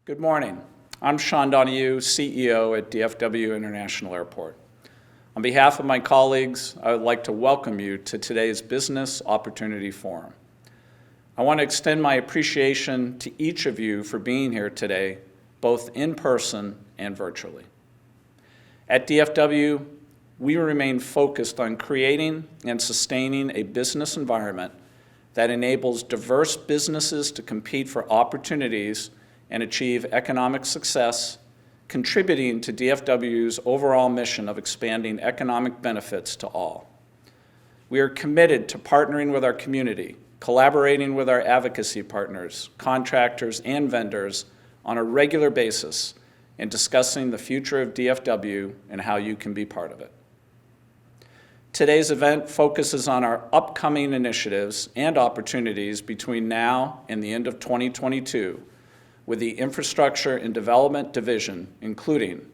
Good morning. I'm Sean Donahue, CEO at DFW International Airport. On behalf of my colleagues, I would like to welcome you to today's Business Opportunity Forum. I want to extend my appreciation to each of you for being here today, both in person and virtually. At DFW, we remain focused on creating and sustaining a business environment that enables diverse businesses to compete for opportunities and achieve economic success, contributing to DFW's overall mission of expanding economic benefits to all. We are committed to partnering with our community, collaborating with our advocacy partners, contractors, and vendors on a regular basis, and discussing the future of DFW and how you can be part of it. Today's event focuses on our upcoming initiatives and opportunities between now and the end of 2022 with the Infrastructure and Development Division, including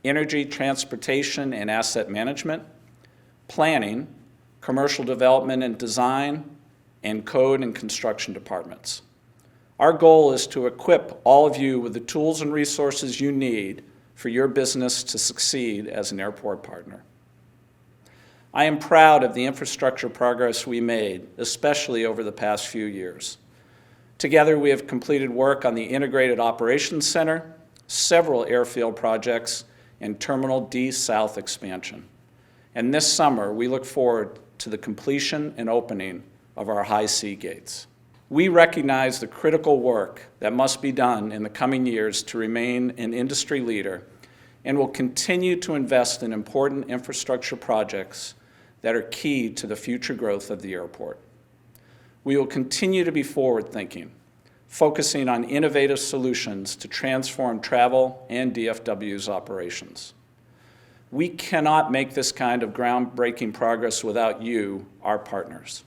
energy, transportation, and asset management, planning, commercial development and design, and code and construction departments. Our goal is to equip all of you with the tools and resources you need for your business to succeed as an airport partner. I am proud of the infrastructure progress we made, especially over the past few years. Together, we have completed work on the Integrated Operations Center, several airfield projects, and Terminal D South expansion. And this summer, we look forward to the completion and opening of our high sea gates. We recognize the critical work that must be done in the coming years to remain an industry leader and will continue to invest in important infrastructure projects that are key to the future growth of the airport. We will continue to be forward-thinking, focusing on innovative solutions to transform travel and DFW's operations. We cannot make this kind of groundbreaking progress without you, our partners.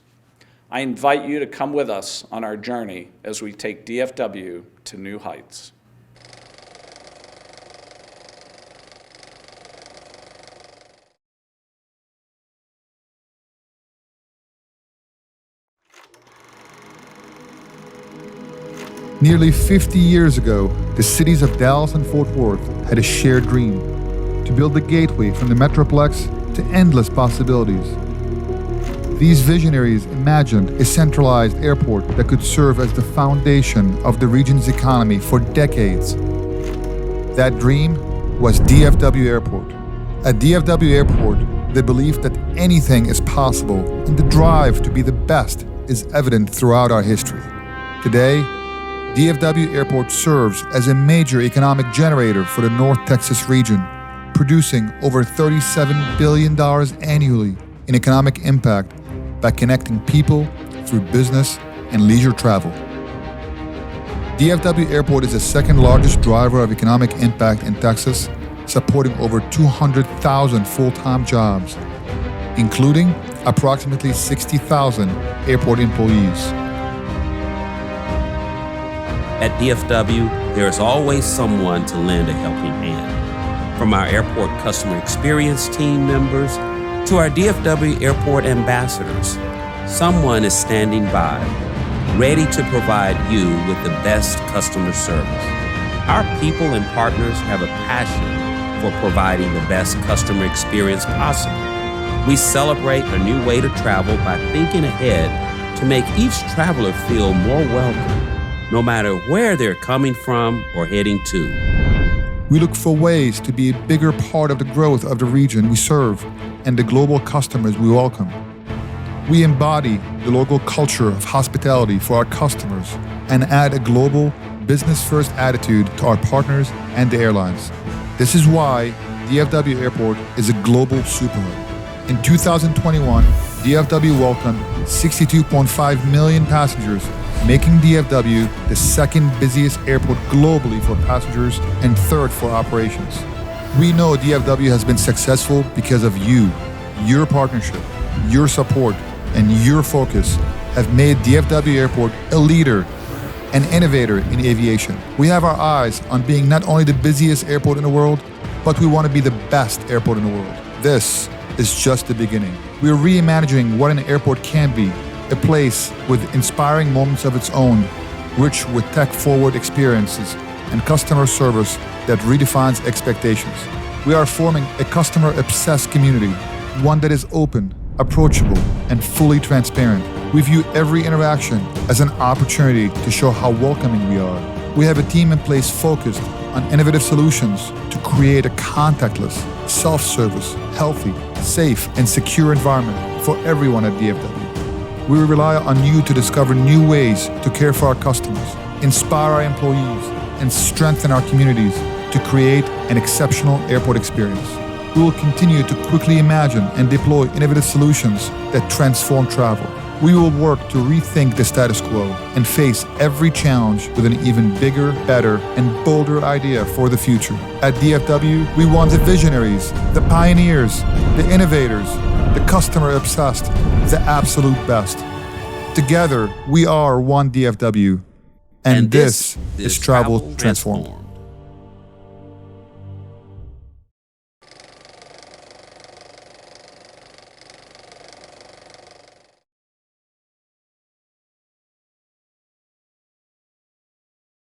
I invite you to come with us on our journey as we take DFW to new heights. Nearly 50 years ago, the cities of Dallas and Fort Worth had a shared dream: to build a gateway from the Metroplex to endless possibilities. These visionaries imagined a centralized airport that could serve as the foundation of the region's economy for decades. That dream was DFW Airport. At DFW Airport, the belief that anything is possible and the drive to be the best is evident throughout our history. Today, DFW Airport serves as a major economic generator for the North Texas region, producing over $37 billion annually in economic impact by connecting people through business and leisure travel. DFW Airport is the second largest driver of economic impact in Texas, supporting over 200,000 full-time jobs, including approximately 60,000 airport employees. At DFW, there is always someone to lend a helping hand. From our airport customer experience team members to our DFW Airport ambassadors, someone is standing by, ready to provide you with the best customer service. Our people and partners have a passion for providing the best customer experience possible. We celebrate a new way to travel by thinking ahead to make each traveler feel more welcome, no matter where they're coming from or heading to. We look for ways to be a bigger part of the growth of the region we serve and the global customers we welcome. We embody the local culture of hospitality for our customers and add a global, business-first attitude to our partners and the airlines. This is why DFW Airport is a global super hub. In 2021, DFW welcomed 62.5 million passengers, making DFW the second busiest airport globally for passengers and third for operations. We know DFW has been successful because of you. Your partnership, your support, and your focus have made DFW Airport a leader, an innovator in aviation. We have our eyes on being not only the busiest airport in the world, but we want to be the best airport in the world. This is just the beginning. We are reimagining what an airport can be, a place with inspiring moments of its own, rich with tech-forward experiences and customer service that redefines expectations. We are forming a customer-obsessed community, one that is open, approachable, and fully transparent. We view every interaction as an opportunity to show how welcoming we are. We have a team in place focused on innovative solutions to create a contactless, self-service, healthy, safe, and secure environment for everyone at DFW. We rely on you to discover new ways to care for our customers, inspire our employees, and strengthen our communities to create an exceptional airport experience. We will continue to quickly imagine and deploy innovative solutions that transform travel. We will work to rethink the status quo and face every challenge with an even bigger, better, and bolder idea for the future. At DFW, we want the visionaries, the pioneers, the innovators, the customer-obsessed, the absolute best. Together, we are one DFW, and this is Travel Transformed.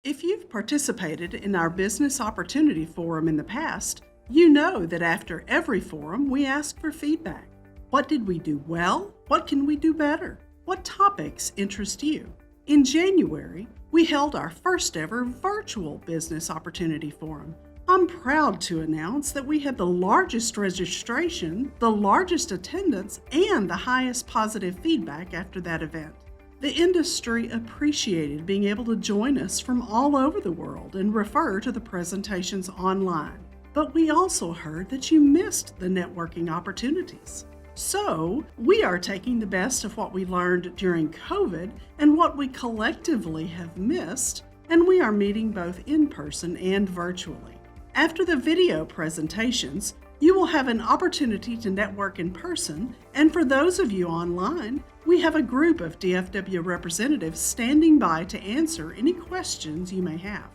If you've participated in our Business Opportunity Forum in the past, you know that after every forum, we ask for feedback. What did we do well? What can we do better? What topics interest you? In January, we held our first ever virtual Business Opportunity Forum. I'm proud to announce that we had the largest registration, the largest attendance, and the highest positive feedback after that event. The industry appreciated being able to join us from all over the world and refer to the presentations online. But we also heard that you missed the networking opportunities. So, we are taking the best of what we learned during COVID and what we collectively have missed, and we are meeting both in person and virtually. After the video presentations, you will have an opportunity to network in person, and for those of you online, we have a group of DFW representatives standing by to answer any questions you may have.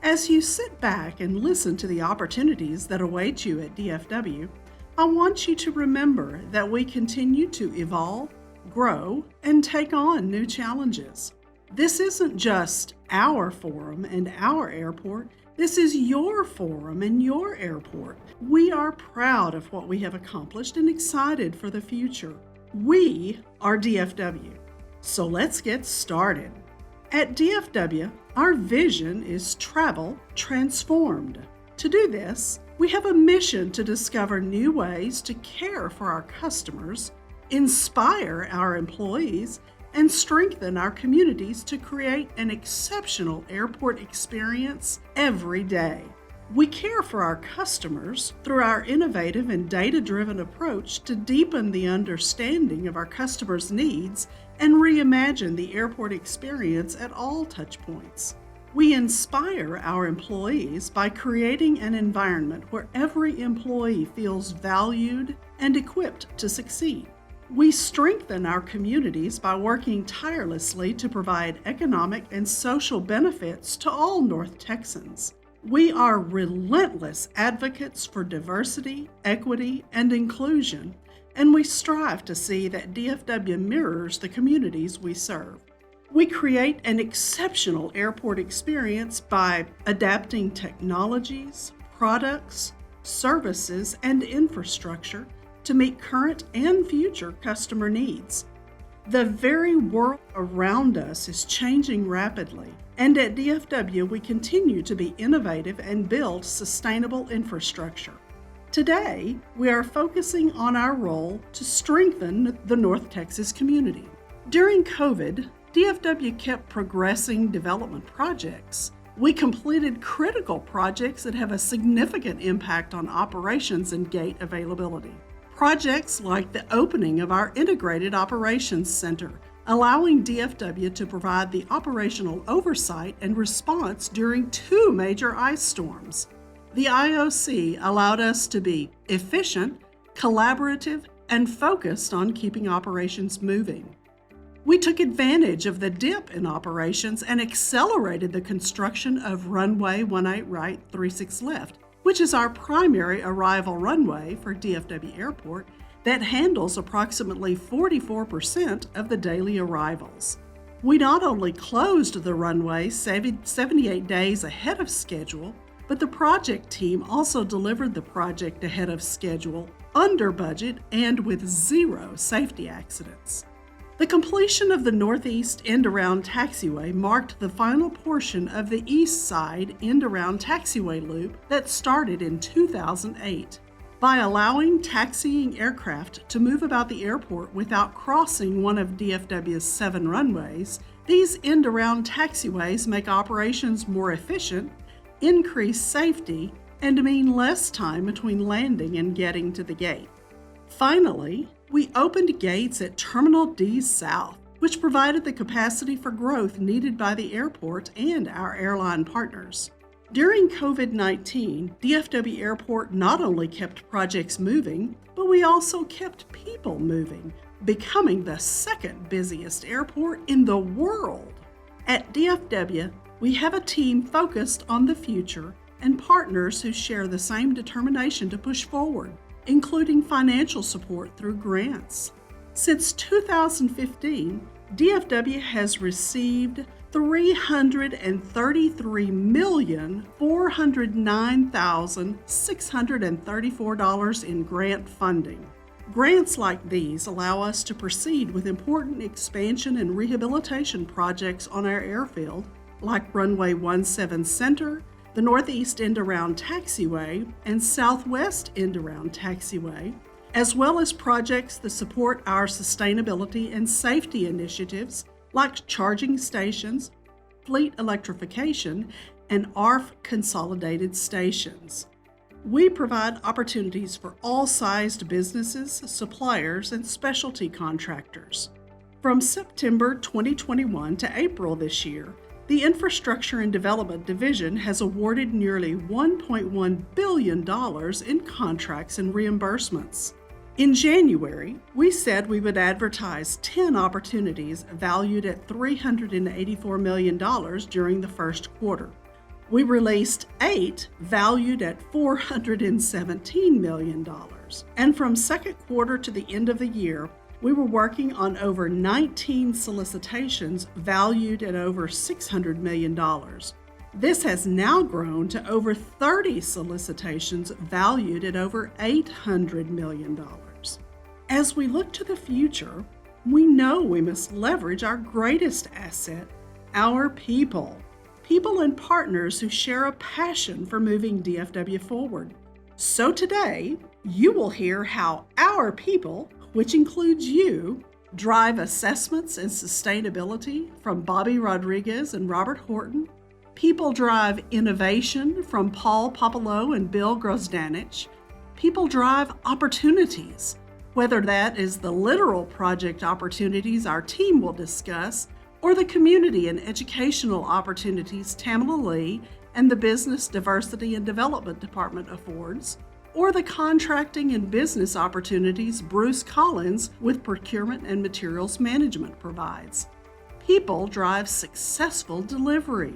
As you sit back and listen to the opportunities that await you at DFW, I want you to remember that we continue to evolve, grow, and take on new challenges. This isn't just our forum and our airport. This is your forum and your airport. We are proud of what we have accomplished and excited for the future. We are DFW. So let's get started. At DFW, our vision is travel transformed. To do this, we have a mission to discover new ways to care for our customers, inspire our employees, and strengthen our communities to create an exceptional airport experience every day. We care for our customers through our innovative and data-driven approach to deepen the understanding of our customers' needs and reimagine the airport experience at all touchpoints. We inspire our employees by creating an environment where every employee feels valued and equipped to succeed. We strengthen our communities by working tirelessly to provide economic and social benefits to all North Texans. We are relentless advocates for diversity, equity, and inclusion, and we strive to see that DFW mirrors the communities we serve. We create an exceptional airport experience by adapting technologies, products, services, and infrastructure to meet current and future customer needs. The very world around us is changing rapidly, and at DFW we continue to be innovative and build sustainable infrastructure. Today, we are focusing on our role to strengthen the North Texas community. During COVID, DFW kept progressing development projects. We completed critical projects that have a significant impact on operations and gate availability. Projects like the opening of our Integrated Operations Center, allowing DFW to provide the operational oversight and response during 2 major ice storms. The IOC allowed us to be efficient, collaborative, and focused on keeping operations moving. We took advantage of the dip in operations and accelerated the construction of runway 18 right, 36 left, which is our primary arrival runway for DFW Airport that handles approximately 44% of the daily arrivals. We not only closed the runway 78 days ahead of schedule, but the project team also delivered the project ahead of schedule, under budget, and with 0 safety accidents. The completion of the Northeast End-Around Taxiway marked the final portion of the East Side End-Around Taxiway loop that started in 2008. By allowing taxiing aircraft to move about the airport without crossing one of DFW's 7 runways, these end-around taxiways make operations more efficient, increase safety, and mean less time between landing and getting to the gate. Finally, we opened gates at Terminal D South, which provided the capacity for growth needed by the airport and our airline partners. During COVID-19, DFW Airport not only kept projects moving, but we also kept people moving, becoming the 2nd busiest airport in the world. At DFW, we have a team focused on the future and partners who share the same determination to push forward, including financial support through grants. Since 2015, DFW has received $333,409,634 in grant funding. Grants like these allow us to proceed with important expansion and rehabilitation projects on our airfield, like Runway 17 Center, the Northeast End-Around Taxiway, and Southwest End-Around Taxiway, as well as projects that support our sustainability and safety initiatives like charging stations, fleet electrification, and ARF consolidated stations. We provide opportunities for all sized businesses, suppliers, and specialty contractors. From September 2021 to April this year, the Infrastructure and Development Division has awarded nearly $1.1 billion in contracts and reimbursements. In January, we said we would advertise 10 opportunities valued at $384 million during the first quarter. We released 8 valued at $417 million. And from second quarter to the end of the year, we were working on over 19 solicitations valued at over $600 million. This has now grown to over 30 solicitations valued at over $800 million. As we look to the future, we know we must leverage our greatest asset, our people. People and partners who share a passion for moving DFW forward. So today, you will hear how our people, which includes you, drive assessments and sustainability from Bobby Rodriguez and Robert Horton. People drive innovation from Paul Popolo and Bill Grosdanich. People drive opportunities, whether that is the literal project opportunities our team will discuss, or the community and educational opportunities Tamala Lee and the Business Diversity and Development Department affords, or the contracting and business opportunities Bruce Collins with Procurement and Materials Management provides. People drive successful delivery.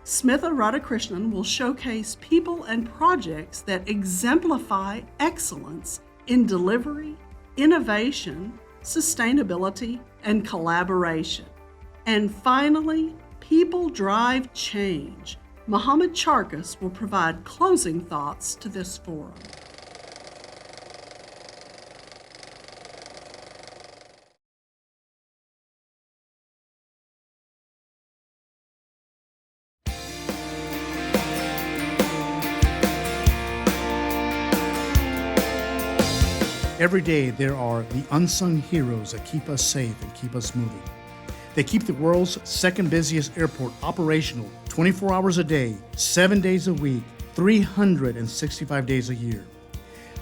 Smitha Radhakrishnan will showcase people and projects that exemplify excellence in delivery, innovation, sustainability, and collaboration. And finally, people drive change. Mohammed Charkas will provide closing thoughts to this forum. Every day there are the unsung heroes that keep us safe and keep us moving. They keep the world's 2nd busiest airport operational 24 hours a day, 7 days a week, 365 days a year.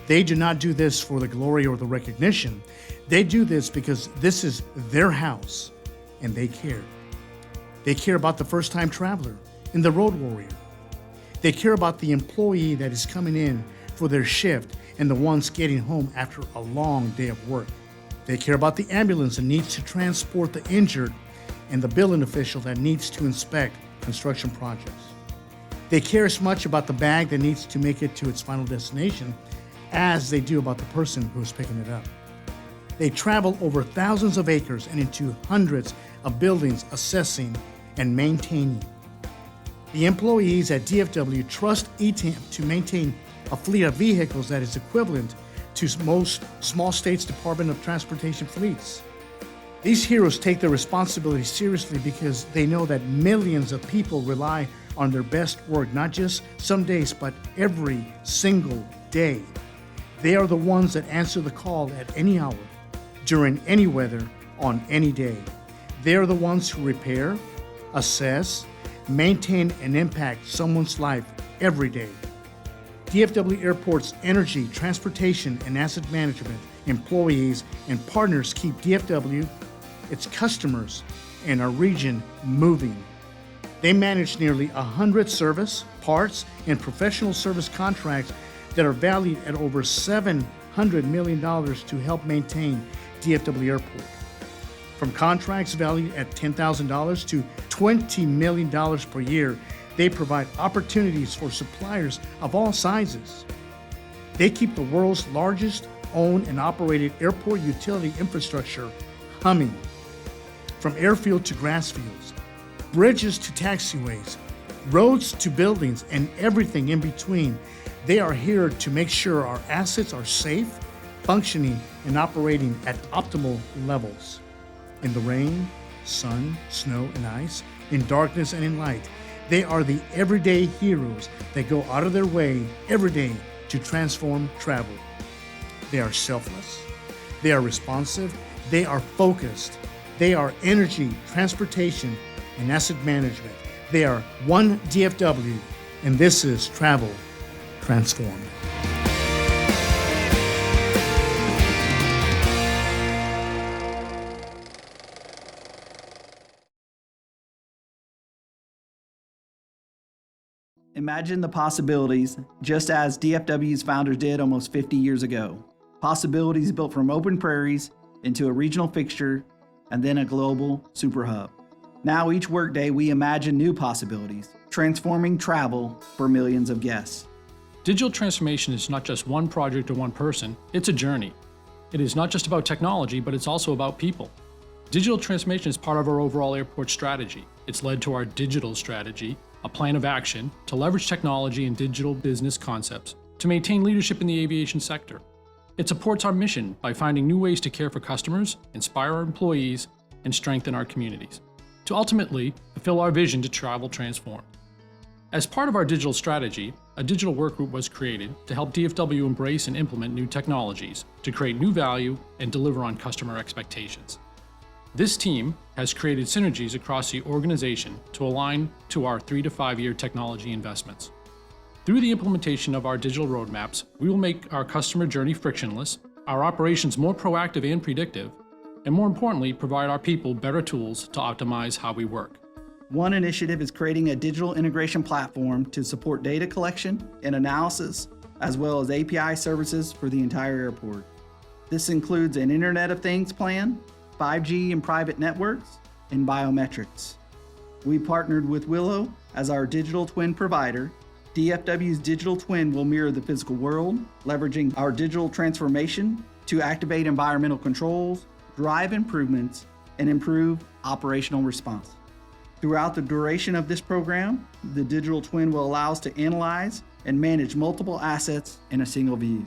They do not do this for the glory or the recognition. They do this because this is their house and they care. They care about the first-time traveler and the road warrior. They care about the employee that is coming in for their shift and the ones getting home after a long day of work. They care about the ambulance that needs to transport the injured and the billing official that needs to inspect construction projects. They care as much about the bag that needs to make it to its final destination as they do about the person who is picking it up. They travel over thousands of acres and into hundreds of buildings, assessing and maintaining. The employees at DFW trust ETAM to maintain a fleet of vehicles that is equivalent to most small states' Department of Transportation fleets. These heroes take their responsibility seriously because they know that millions of people rely on their best work, not just some days, but every single day. They are the ones that answer the call at any hour, during any weather, on any day. They are the ones who repair, assess, maintain, and impact someone's life every day. DFW Airport's energy, transportation, and asset management employees and partners keep DFW, its customers, and our region moving. They manage nearly 100 service, parts, and professional service contracts that are valued at over $700 million to help maintain DFW Airport. From contracts valued at $10,000 to $20 million per year, they provide opportunities for suppliers of all sizes. They keep the world's largest owned and operated airport utility infrastructure humming. From airfield to grass fields, bridges to taxiways, roads to buildings, and everything in between, they are here to make sure our assets are safe, functioning, and operating at optimal levels. In the rain, sun, snow, and ice, in darkness and in light, they are the everyday heroes that go out of their way every day to transform travel. They are selfless, they are responsive, they are focused, they are energy, transportation, and asset management. They are one DFW, and this is Travel Transformed. Imagine the possibilities, just as DFW's founders did almost 50 years ago. Possibilities built from open prairies into a regional fixture and then a global super hub. Now each workday we imagine new possibilities, transforming travel for millions of guests. Digital transformation is not just one project or one person, it's a journey. It is not just about technology, but it's also about people. Digital transformation is part of our overall airport strategy. It's led to our digital strategy, a plan of action to leverage technology and digital business concepts to maintain leadership in the aviation sector. It supports our mission by finding new ways to care for customers, inspire our employees, and strengthen our communities, to ultimately fulfill our vision to travel transform. As part of our digital strategy, a digital work group was created to help DFW embrace and implement new technologies to create new value and deliver on customer expectations. This team has created synergies across the organization to align to our 3 to 5 year technology investments. Through the implementation of our digital roadmaps, we will make our customer journey frictionless, our operations more proactive and predictive, and more importantly, provide our people better tools to optimize how we work. One initiative is creating a digital integration platform to support data collection and analysis, as well as API services for the entire airport. This includes an Internet of Things plan, 5G and private networks, and biometrics. We partnered with Willow as our digital twin provider. DFW's digital twin will mirror the physical world, leveraging our digital transformation to activate environmental controls, drive improvements, and improve operational response. Throughout the duration of this program, the digital twin will allow us to analyze and manage multiple assets in a single view.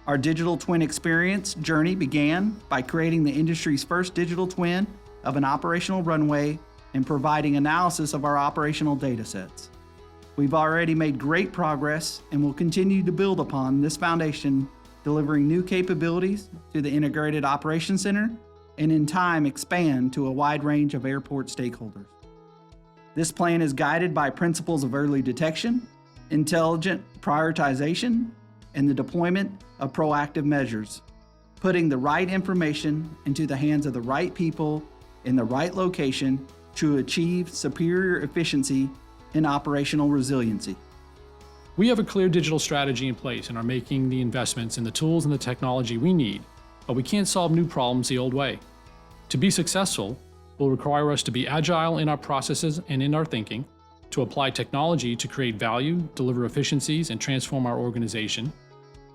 Our digital twin experience journey began by creating the industry's first digital twin of an operational runway and providing analysis of our operational data sets. We've already made great progress and will continue to build upon this foundation, delivering new capabilities to the Integrated Operations Center and in time expand to a wide range of airport stakeholders. This plan is guided by principles of early detection, intelligent prioritization, and the deployment of proactive measures, putting the right information into the hands of the right people in the right location to achieve superior efficiency and operational resiliency. We have a clear digital strategy in place and are making the investments in the tools and the technology we need, but we can't solve new problems the old way. To be successful will require us to be agile in our processes and in our thinking, to apply technology to create value, deliver efficiencies, and transform our organization,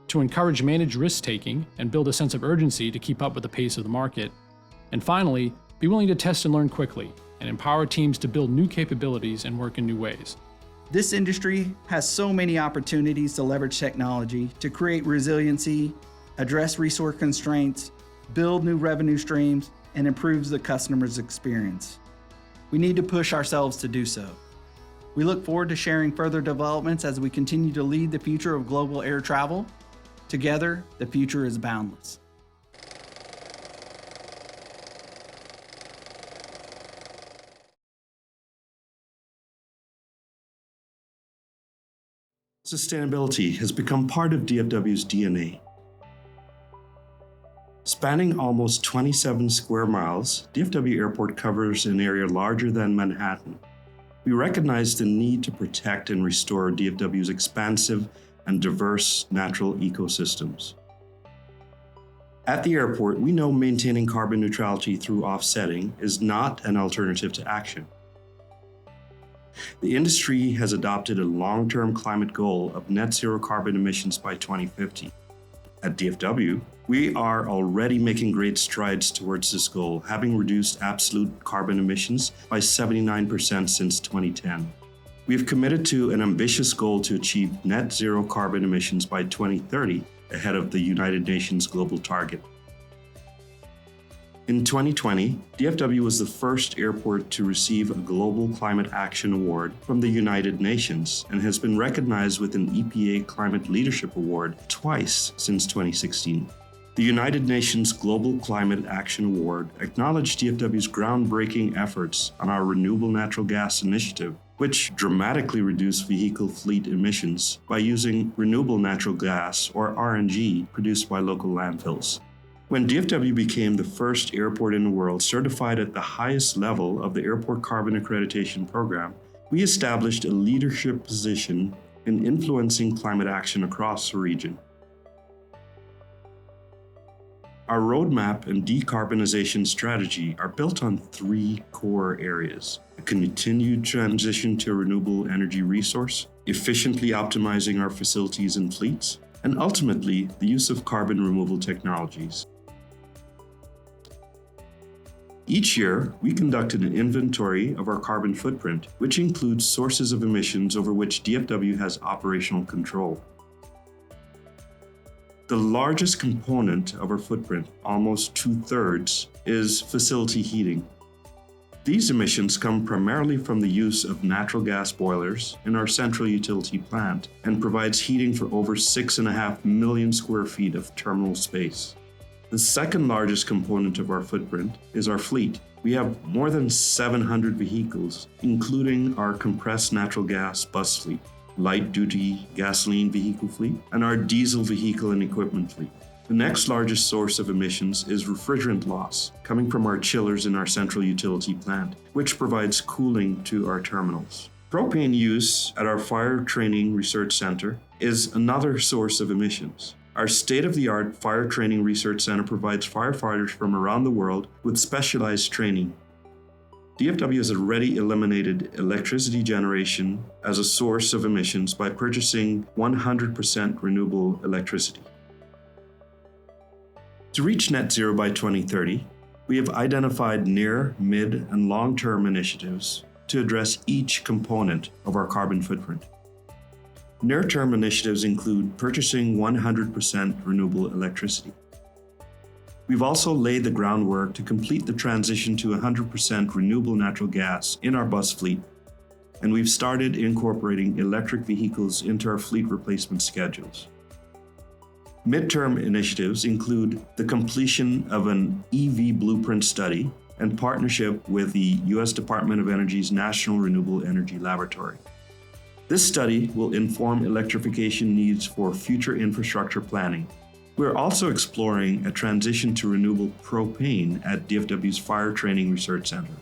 to encourage managed risk-taking and build a sense of urgency to keep up with the pace of the market. And finally, be willing to test and learn quickly and empower teams to build new capabilities and work in new ways. This industry has so many opportunities to leverage technology to create resiliency, address resource constraints, build new revenue streams, and improves the customer's experience. We need to push ourselves to do so. We look forward to sharing further developments as we continue to lead the future of global air travel. Together, the future is boundless. Sustainability has become part of DFW's DNA. Spanning almost 27 square miles, DFW Airport covers an area larger than Manhattan. We recognize the need to protect and restore DFW's expansive and diverse natural ecosystems. At the airport, we know maintaining carbon neutrality through offsetting is not an alternative to action. The industry has adopted a long-term climate goal of net zero carbon emissions by 2050. At DFW, we are already making great strides towards this goal, having reduced absolute carbon emissions by 79% since 2010. We have committed to an ambitious goal to achieve net zero carbon emissions by 2030, ahead of the United Nations global target. In 2020, DFW was the first airport to receive a Global Climate Action Award from the United Nations and has been recognized with an EPA Climate Leadership Award twice since 2016. The United Nations Global Climate Action Award acknowledged DFW's groundbreaking efforts on our renewable natural gas initiative, which dramatically reduced vehicle fleet emissions by using renewable natural gas, or RNG, produced by local landfills. When DFW became the first airport in the world certified at the highest level of the Airport Carbon Accreditation Program, we established a leadership position in influencing climate action across the region. Our roadmap and decarbonization strategy are built on three core areas: a continued transition to a renewable energy resource, efficiently optimizing our facilities and fleets, and ultimately the use of carbon removal technologies. Each year, we conducted an inventory of our carbon footprint, which includes sources of emissions over which DFW has operational control. The largest component of our footprint, almost 2/3, is facility heating. These emissions come primarily from the use of natural gas boilers in our central utility plant and provides heating for over 6.5 million square feet of terminal space. The second largest component of our footprint is our fleet. We have more than 700 vehicles, including our compressed natural gas bus fleet, light-duty gasoline vehicle fleet, and our diesel vehicle and equipment fleet. The next largest source of emissions is refrigerant loss, coming from our chillers in our central utility plant, which provides cooling to our terminals. Propane use at our Fire Training Research Center is another source of emissions. Our state-of-the-art Fire Training Research Center provides firefighters from around the world with specialized training. DFW has already eliminated electricity generation as a source of emissions by purchasing 100% renewable electricity. To reach net zero by 2030, we have identified near, mid, and long-term initiatives to address each component of our carbon footprint. Near-term initiatives include purchasing 100% renewable electricity. We've also laid the groundwork to complete the transition to 100% renewable natural gas in our bus fleet, and we've started incorporating electric vehicles into our fleet replacement schedules. Midterm initiatives include the completion of an EV blueprint study and partnership with the U.S. Department of Energy's National Renewable Energy Laboratory. This study will inform electrification needs for future infrastructure planning. We're also exploring a transition to renewable propane at DFW's Fire Training Research Center.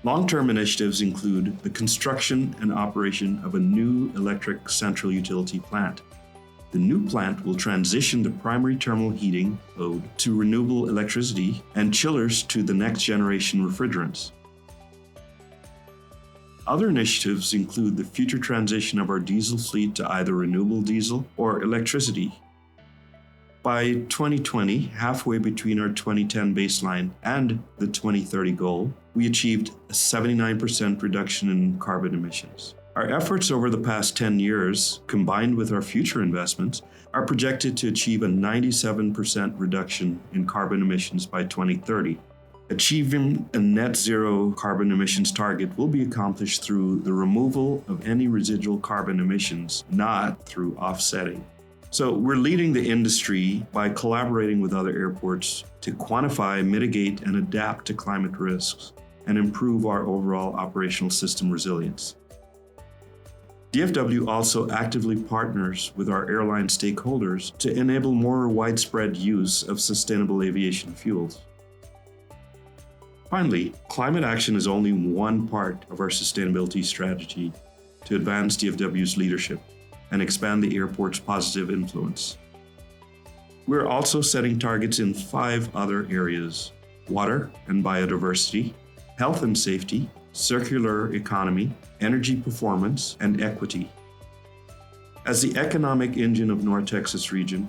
Long-term initiatives include the construction and operation of a new electric central utility plant. The new plant will transition the primary terminal heating load to renewable electricity and chillers to the next generation refrigerants. Other initiatives include the future transition of our diesel fleet to either renewable diesel or electricity. By 2020, halfway between our 2010 baseline and the 2030 goal, we achieved a 79% reduction in carbon emissions. Our efforts over the past 10 years, combined with our future investments, are projected to achieve a 97% reduction in carbon emissions by 2030. Achieving a net zero carbon emissions target will be accomplished through the removal of any residual carbon emissions, not through offsetting. So we're leading the industry by collaborating with other airports to quantify, mitigate, and adapt to climate risks and improve our overall operational system resilience. DFW also actively partners with our airline stakeholders to enable more widespread use of sustainable aviation fuels. Finally, climate action is only one part of our sustainability strategy to advance DFW's leadership and expand the airport's positive influence. We're also setting targets in 5 other areas: water and biodiversity, health and safety, circular economy, energy performance, and equity. As the economic engine of North Texas region,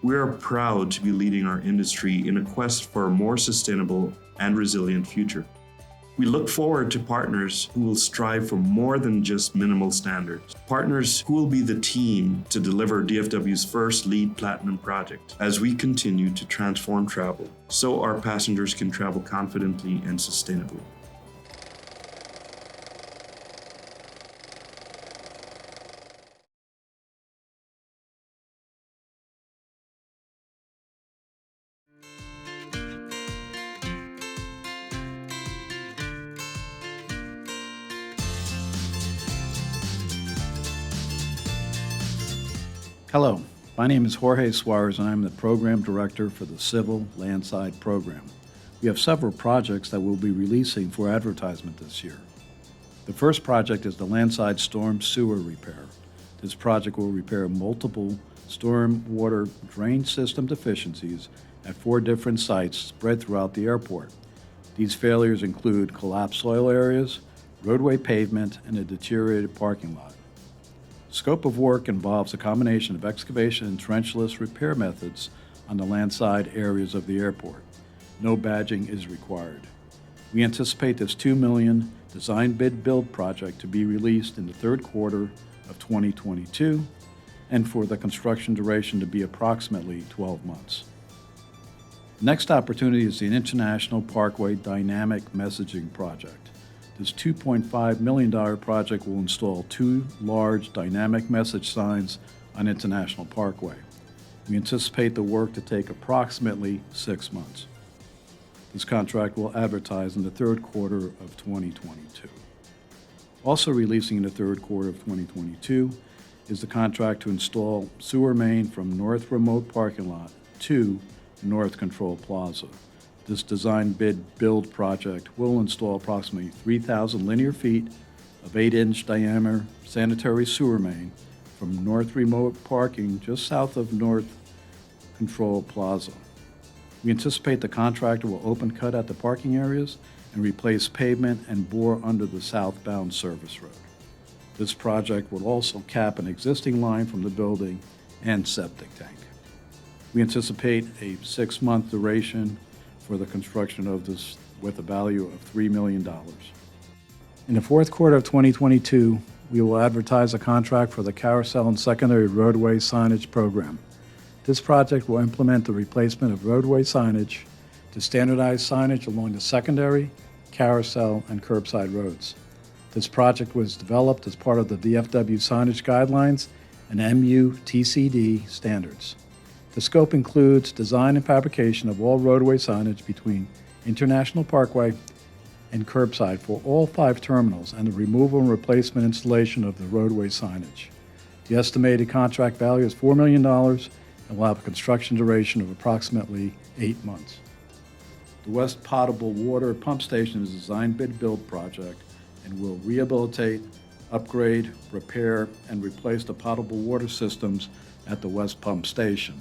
we are proud to be leading our industry in a quest for a more sustainable and resilient future. We look forward to partners who will strive for more than just minimal standards. Partners who will be the team to deliver DFW's first LEED Platinum project as we continue to transform travel so our passengers can travel confidently and sustainably. Hello, my name is Jorge Suarez and I'm the Program Director for the Civil Landside Program. We have several projects that we'll be releasing for advertisement this year. The first project is the Landside Storm Sewer Repair. This project will repair multiple storm water drain system deficiencies at 4 different sites spread throughout the airport. These failures include collapsed soil areas, roadway pavement, and a deteriorated parking lot. Scope of work involves a combination of excavation and trenchless repair methods on the landside areas of the airport. No badging is required. We anticipate this $2 million design bid build project to be released in the third quarter of 2022 and for the construction duration to be approximately 12 months. The next opportunity is the International Parkway Dynamic Messaging Project. This $2.5 million project will install 2 large dynamic message signs on International Parkway. We anticipate the work to take approximately 6 months. This contract will advertise in the third quarter of 2022. Also releasing in the third quarter of 2022 is the contract to install sewer main from North Remote Parking Lot to North Control Plaza. This design bid build project will install approximately 3,000 linear feet of 8-inch diameter sanitary sewer main from North Remote Parking just south of North Control Plaza. We anticipate the contractor will open cut at the parking areas and replace pavement and bore under the southbound service road. This project will also cap an existing line from the building and septic tank. We anticipate a 6-month duration for the construction of this with a value of $3 million. In the fourth quarter of 2022, we will advertise a contract for the carousel and secondary roadway signage program. This project will implement the replacement of roadway signage to standardized signage along the secondary, carousel, and curbside roads. This project was developed as part of the DFW signage guidelines and MUTCD standards. The scope includes design and fabrication of all roadway signage between International Parkway and curbside for all 5 terminals and the removal and replacement installation of the roadway signage. The estimated contract value is $4 million and will have a construction duration of approximately 8 months. The West Potable Water Pump Station is a design bid build project and will rehabilitate, upgrade, repair, and replace the potable water systems at the West Pump Station.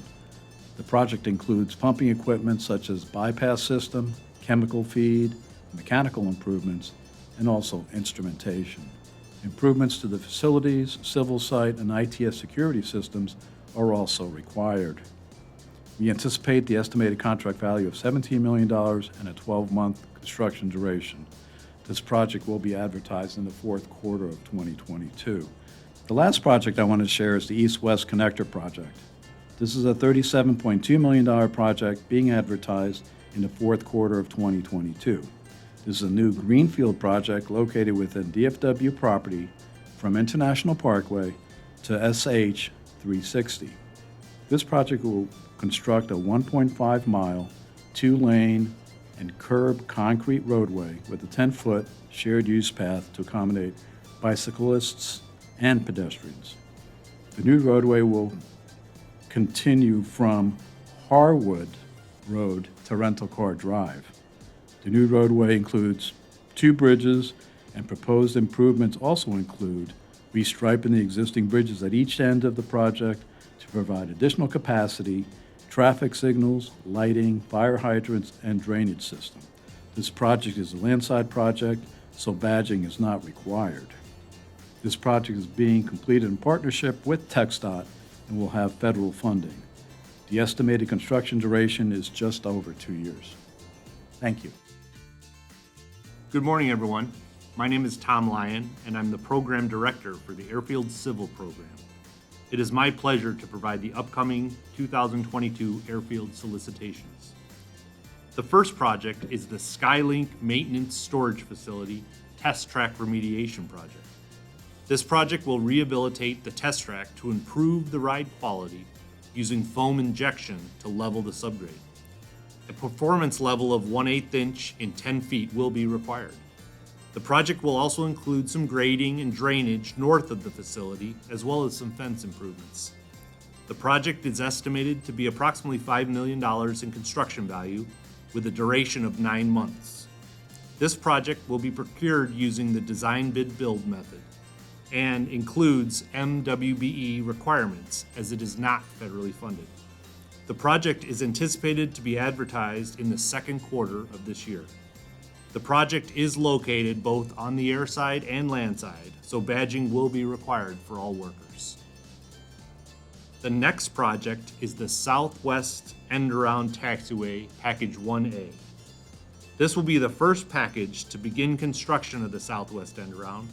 The project includes pumping equipment such as bypass system, chemical feed, mechanical improvements, and also instrumentation. Improvements to the facilities, civil site, and ITS security systems are also required. We anticipate the estimated contract value of $17 million and a 12-month construction duration. This project will be advertised in the fourth quarter of 2022. The last project I want to share is the East-West Connector project. This is a $37.2 million project being advertised in the fourth quarter of 2022. This is a new greenfield project located within DFW property from International Parkway to SH 360. This project will construct a 1.5-mile, 2-lane, and curb concrete roadway with a 10-foot shared use path to accommodate bicyclists and pedestrians. The new roadway will continue from Harwood Road to Rental Car Drive. The new roadway includes 2 bridges, and proposed improvements also include restriping the existing bridges at each end of the project to provide additional capacity, traffic signals, lighting, fire hydrants, and drainage system. This project is a Landside project, so badging is not required. This project is being completed in partnership with TxDOT and will have federal funding. The estimated construction duration is just over 2 years. Thank you. Good morning, everyone. My name is Tom Lyon, and I'm the Program Director for the Airfield Civil Program. It is my pleasure to provide the upcoming 2022 airfield solicitations. The first project is the Skylink Maintenance Storage Facility Test Track Remediation Project. This project will rehabilitate the test track to improve the ride quality using foam injection to level the subgrade. A performance level of 1/8 inch in 10 feet will be required. The project will also include some grading and drainage north of the facility, as well as some fence improvements. The project is estimated to be approximately $5 million in construction value with a duration of 9 months. This project will be procured using the design bid build method and includes MWBE requirements as it is not federally funded. The project is anticipated to be advertised in the second quarter of this year. The project is located both on the airside and landside, so badging will be required for all workers. The next project is the Southwest End-Around Taxiway Package 1A. This will be the first package to begin construction of the Southwest End-Around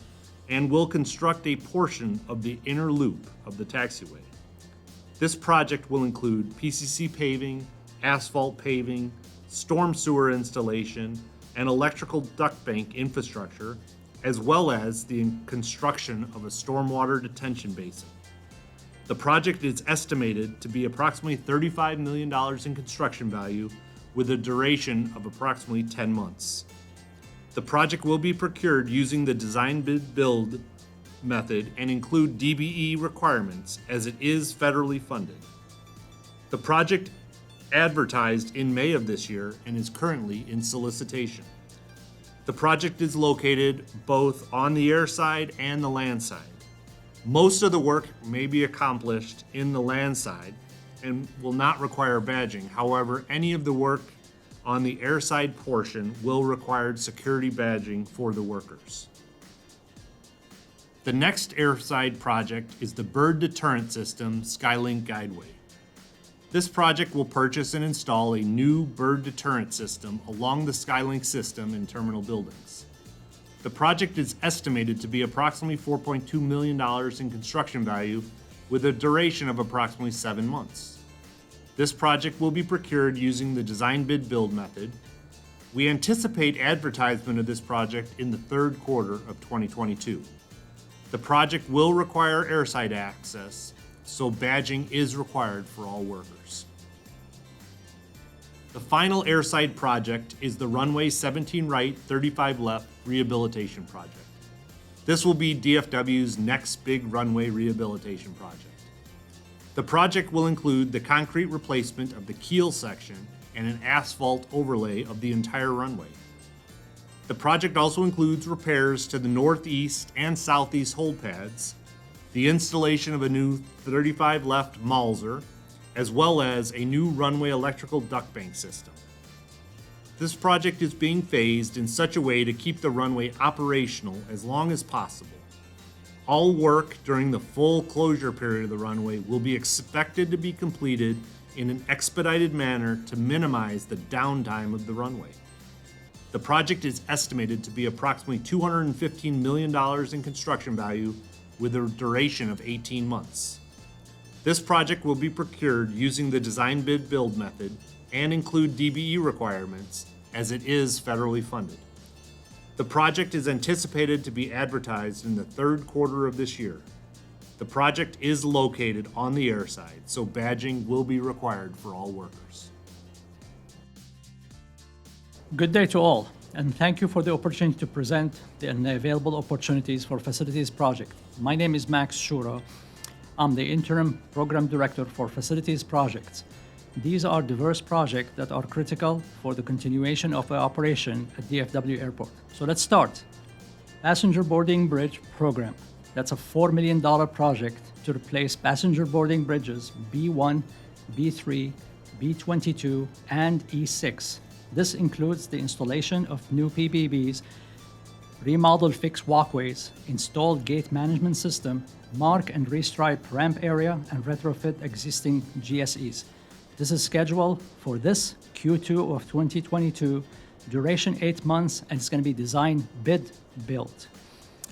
and will construct a portion of the inner loop of the taxiway. This project will include PCC paving, asphalt paving, storm sewer installation, and electrical duct bank infrastructure, as well as the construction of a stormwater detention basin. The project is estimated to be approximately $35 million in construction value with a duration of approximately 10 months. The project will be procured using the design bid build method and include DBE requirements as it is federally funded. The project advertised in May of this year and is currently in solicitation. The project is located both on the airside and the landside. Most of the work may be accomplished in the landside and will not require badging. However, any of the work on the airside portion will require security badging for the workers. The next airside project is the Bird Deterrent System Skylink Guideway. This project will purchase and install a new bird deterrent system along the Skylink system in terminal buildings. The project is estimated to be approximately $4.2 million in construction value with a duration of approximately 7 months. This project will be procured using the design bid build method. We anticipate advertisement of this project in the third quarter of 2022. The project will require airside access, so badging is required for all workers. The final airside project is the runway 17 right, 35 left rehabilitation project. This will be DFW's next big runway rehabilitation project. The project will include the concrete replacement of the keel section and an asphalt overlay of the entire runway. The project also includes repairs to the northeast and southeast hold pads, the installation of a new 35 left Mauser, as well as a new runway electrical duct bank system. This project is being phased in such a way to keep the runway operational as long as possible. All work during the full closure period of the runway will be expected to be completed in an expedited manner to minimize the downtime of the runway. The project is estimated to be approximately $215 million in construction value with a duration of 18 months. This project will be procured using the design bid build method and include DBE requirements as it is federally funded. The project is anticipated to be advertised in the third quarter of this year. The project is located on the airside, so badging will be required for all workers. Good day to all, and thank you for the opportunity to present the available opportunities for facilities project. My name is Max Shura. I'm the interim program director for facilities projects. These are diverse projects that are critical for the continuation of the operation at DFW Airport. So let's start. Passenger Boarding Bridge Program. That's a $4 million project to replace passenger boarding bridges B1, B3, B22, and E6. This includes the installation of new PBBs, remodeled fixed walkways, installed gate management system, mark and restripe ramp area, and retrofit existing GSEs. This is scheduled for this Q2 of 2022, duration 8 months, and it's going to be design bid built.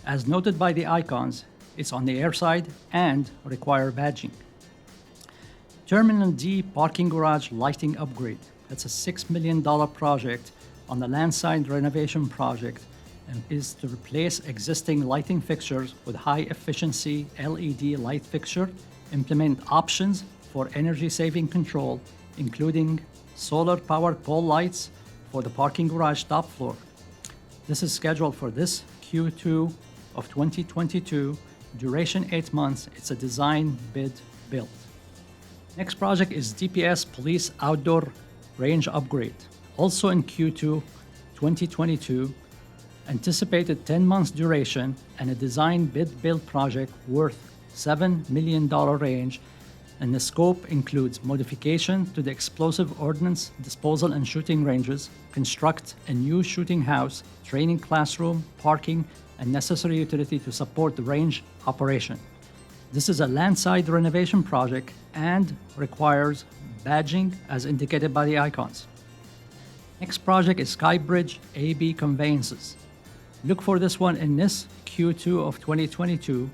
As noted by the icons, it's on the airside and require badging. Terminal D parking garage lighting upgrade. That's a $6 million project on the Landside renovation project and is to replace existing lighting fixtures with high efficiency LED light fixture, implement options for energy saving control, including solar powered pole lights for the parking garage top floor. This is scheduled for this Q2 of 2022, duration 8 months. It's a design bid build. Next project is DPS Police Outdoor Range Upgrade, also in Q2 2022, anticipated 10 months duration and a design bid build project worth $7 million range, and the scope includes modification to the explosive ordnance disposal and shooting ranges, construct a new shooting house, training classroom, parking, and necessary utility to support the range operation. This is a landside renovation project and requires badging as indicated by the icons. Next project is Skybridge AB Conveyances. Look for this one in this Q2 of 2022,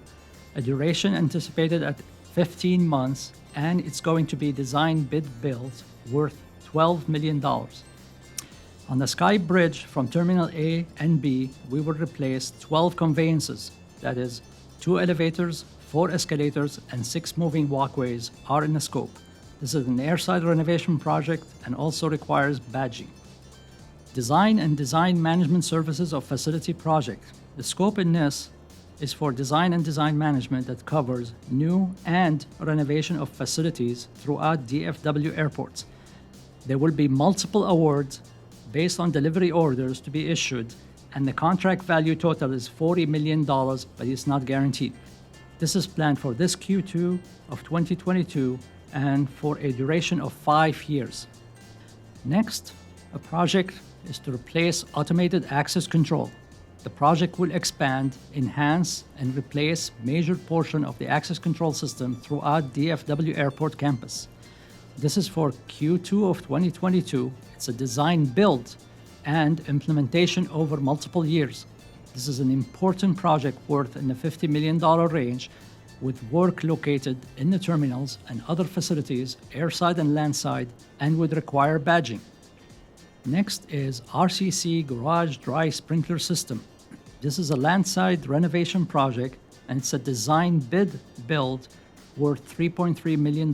a duration anticipated at 15 months, and it's going to be design bid build worth $12 million. On the Sky Bridge from Terminal A and B, we will replace 12 conveyances, that is, 2 elevators, 4 escalators, and 6 moving walkways are in the scope. This is an airside renovation project and also requires badging. Design and design management services of facility project. The scope in this is for design and design management that covers new and renovation of facilities throughout DFW airports. There will be multiple awards based on delivery orders to be issued, and the contract value total is $40 million, but it's not guaranteed. This is planned for this Q2 of 2022 and for a duration of 5 years. Next, a project is to replace automated access control. The project will expand, enhance, and replace major portion of the access control system throughout DFW Airport campus. This is for Q2 of 2022. It's a design build and implementation over multiple years. This is an important project worth in the $50 million range, with work located in the terminals and other facilities, airside and landside, and would require badging. Next is RCC Garage Dry Sprinkler System. This is a landside renovation project, and it's a design bid build worth $3.3 million.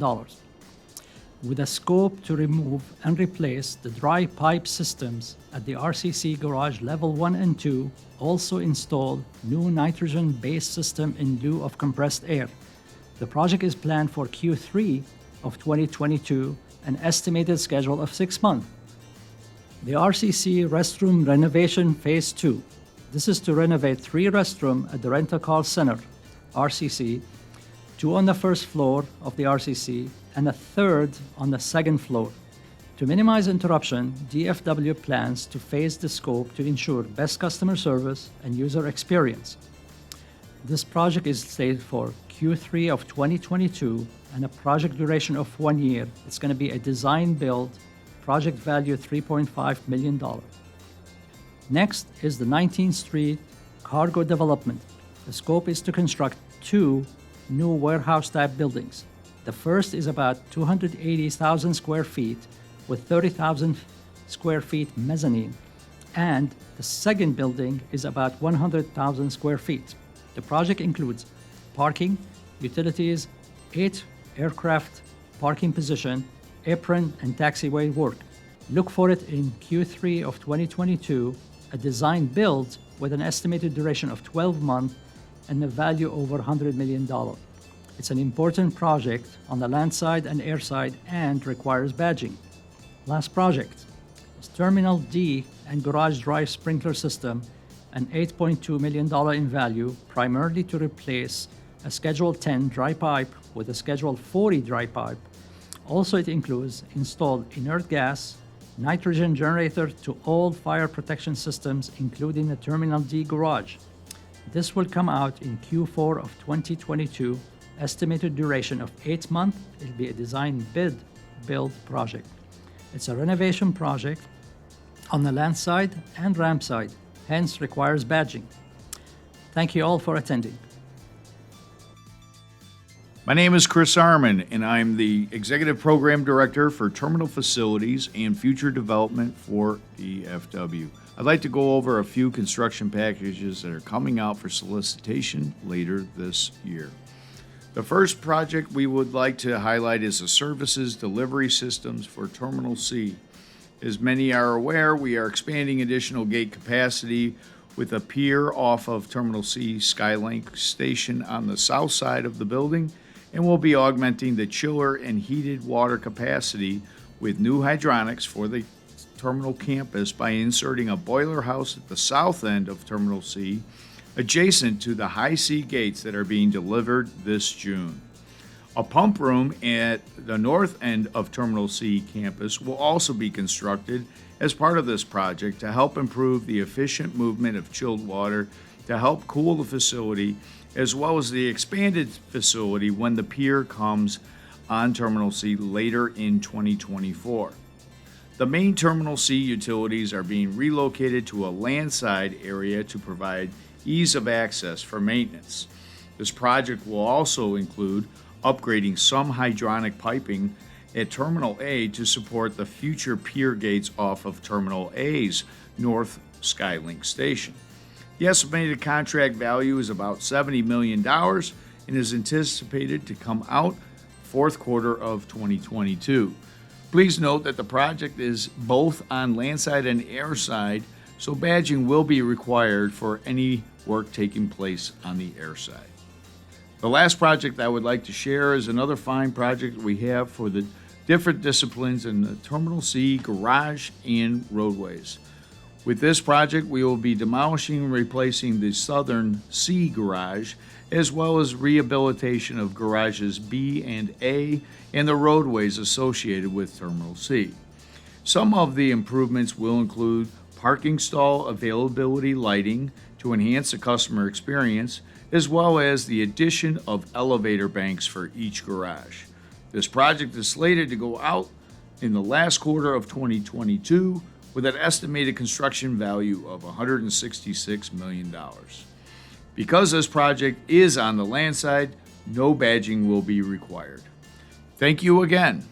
With a scope to remove and replace the dry pipe systems at the RCC Garage Level 1 and 2, also install new nitrogen-based system in lieu of compressed air. The project is planned for Q3 of 2022, an estimated schedule of 6 months. The RCC Restroom Renovation Phase 2. This is to renovate 3 restrooms at the Rental Car Center, RCC, 2 on the first floor of the RCC, and a 3rd on the 2nd floor. To minimize interruption, DFW plans to phase the scope to ensure best customer service and user experience. This project is slated for Q3 of 2022 and a project duration of 1 year. It's going to be a design build, project value $3.5 million. Next is the 19th Street Cargo Development. The scope is to construct 2 new warehouse-type buildings. The first is about 280,000 square feet with 30,000 square feet mezzanine, and the second building is about 100,000 square feet. The project includes parking, utilities, 8 aircraft parking position, apron, and taxiway work. Look for it in Q3 of 2022, a design build with an estimated duration of 12 months and a value over $100 million. It's an important project on the Landside and Airside and requires badging. Last project is Terminal D and Garage Drive Sprinkler System, an $8.2 million in value, primarily to replace a Schedule 10 dry pipe with a Schedule 40 dry pipe. Also, it includes installed inert gas, nitrogen generator to all fire protection systems, including the Terminal D garage. This will come out in Q4 of 2022, estimated duration of 8 months. It'll be a design build project. It's a renovation project on the land side and ramp side, hence requires badging. Thank you all for attending. My name is Chris Arman, and I'm the Executive Program Director for Terminal Facilities and Future Development for DFW. I'd like to go over a few construction packages that are coming out for solicitation later this year. The first project we would like to highlight is the Services Delivery Systems for Terminal C. As many are aware, we are expanding additional gate capacity with a pier off of Terminal C Skylink Station on the south side of the building, and we'll be augmenting the chiller and heated water capacity with new hydronics for the terminal campus by inserting a boiler house at the south end of Terminal C, adjacent to the high C gates that are being delivered this June. A pump room at the north end of Terminal C campus will also be constructed as part of this project to help improve the efficient movement of chilled water to help cool the facility, as well as the expanded facility when the pier comes on Terminal C later in 2024. The main Terminal C utilities are being relocated to a landside area to provide ease of access for maintenance. This project will also include upgrading some hydronic piping at Terminal A to support the future pier gates off of Terminal A's North Skylink Station. The estimated contract value is about $70 million and is anticipated to come out fourth quarter of 2022. Please note that the project is both on landside and airside, so badging will be required for any work taking place on the airside. The last project I would like to share is another fine project we have for the different disciplines in the Terminal C garage and roadways. With this project, we will be demolishing and replacing the southern C garage, as well as rehabilitation of garages B and A and the roadways associated with Terminal C. Some of the improvements will include parking stall availability lighting to enhance the customer experience, as well as the addition of elevator banks for each garage. This project is slated to go out in the last quarter of 2022 with an estimated construction value of $166 million. Because this project is on the land side, no badging will be required. Thank you again.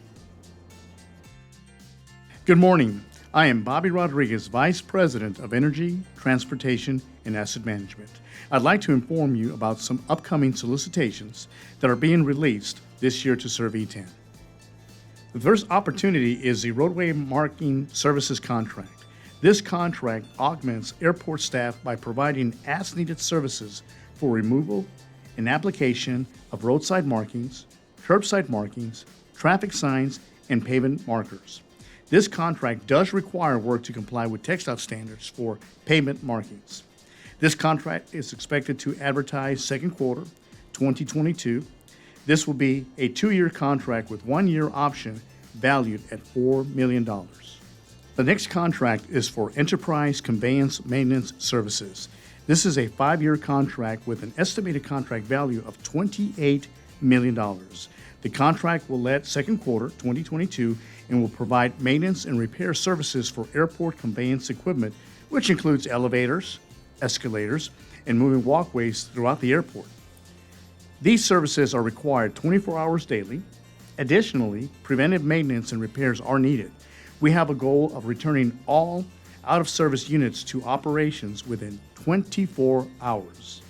Good morning. I am Bobby Rodriguez, Vice President of Energy, Transportation, and Asset Management. I'd like to inform you about some upcoming solicitations that are being released this year to serve E10. The first opportunity is the Roadway Marking Services Contract. This contract augments airport staff by providing as-needed services for removal and application of roadside markings, curbside markings, traffic signs, and pavement markers. This contract does require work to comply with TxDOT standards for pavement markings. This contract is expected to advertise second quarter 2022. This will be a 2-year contract with 1-year option valued at $4 million. The next contract is for Enterprise Conveyance Maintenance Services. This is a 5-year contract with an estimated contract value of $28 million. The contract will let second quarter 2022 and will provide maintenance and repair services for airport conveyance equipment, which includes elevators, escalators, and moving walkways throughout the airport. These services are required 24 hours daily. Additionally, preventive maintenance and repairs are needed. We have a goal of returning all out-of-service units to operations within 24 hours.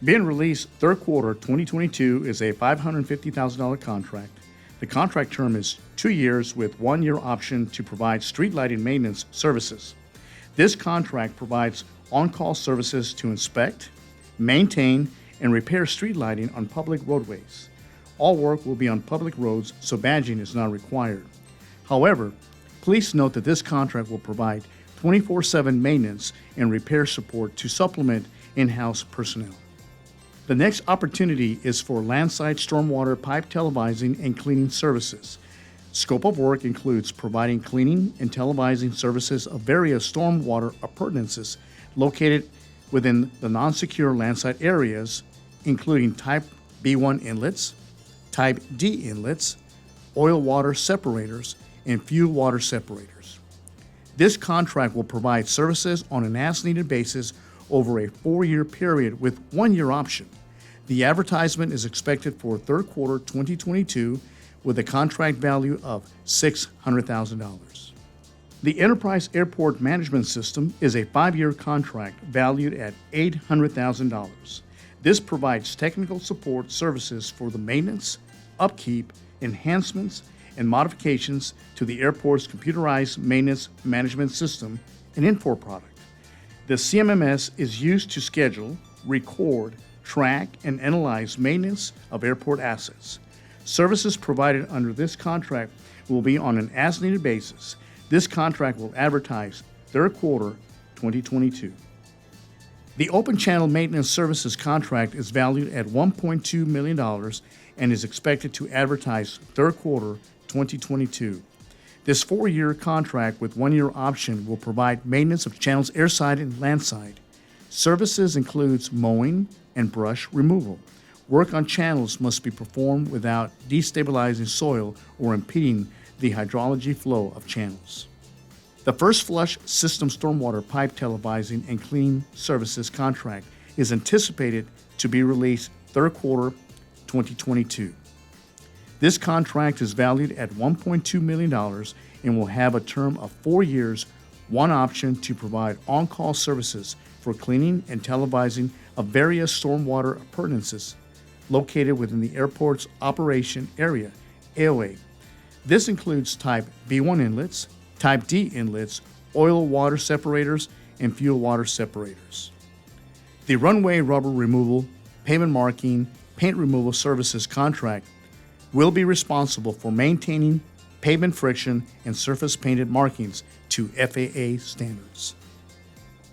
Being released third quarter 2022 is a $550,000 contract. The contract term is 2 years with 1-year option to provide street lighting maintenance services. This contract provides on-call services to inspect, maintain, and repair street lighting on public roadways. All work will be on public roads, so badging is not required. However, please note that this contract will provide 24/7 maintenance and repair support to supplement in-house personnel. The next opportunity is for Landside stormwater pipe televising and cleaning services. Scope of work includes providing cleaning and televising services of various stormwater appurtenances located within the non-secure Landside areas, including Type B1 inlets, Type D inlets, oil water separators, and fuel water separators. This contract will provide services on an as-needed basis over a 4-year period with 1-year option. The advertisement is expected for third quarter 2022 with a contract value of $600,000. The Enterprise Airport Management System is a 5-year contract valued at $800,000. This provides technical support services for the maintenance, upkeep, enhancements, and modifications to the airport's computerized maintenance management system, an info product. The CMMS is used to schedule, record, track, and analyze maintenance of airport assets. Services provided under this contract will be on an as-needed basis. This contract will advertise third quarter 2022. The Open Channel Maintenance Services contract is valued at $1.2 million and is expected to advertise third quarter 2022. This 4-year contract with 1-year option will provide maintenance of channels Airside and Landside. Services includes mowing and brush removal. Work on channels must be performed without destabilizing soil or impeding the hydrology flow of channels. The First Flush System Stormwater Pipe Televising and Cleaning Services contract is anticipated to be released third quarter 2022. This contract is valued at $1.2 million and will have a term of 4 years, 1 option to provide on-call services for cleaning and televising of various stormwater appurtenances located within the airport's operation area, AOA. This includes Type B1 inlets, Type D inlets, oil water separators, and fuel water separators. The Runway Rubber Removal, Pavement Marking, Paint Removal Services contract will be responsible for maintaining pavement friction and surface painted markings to FAA standards.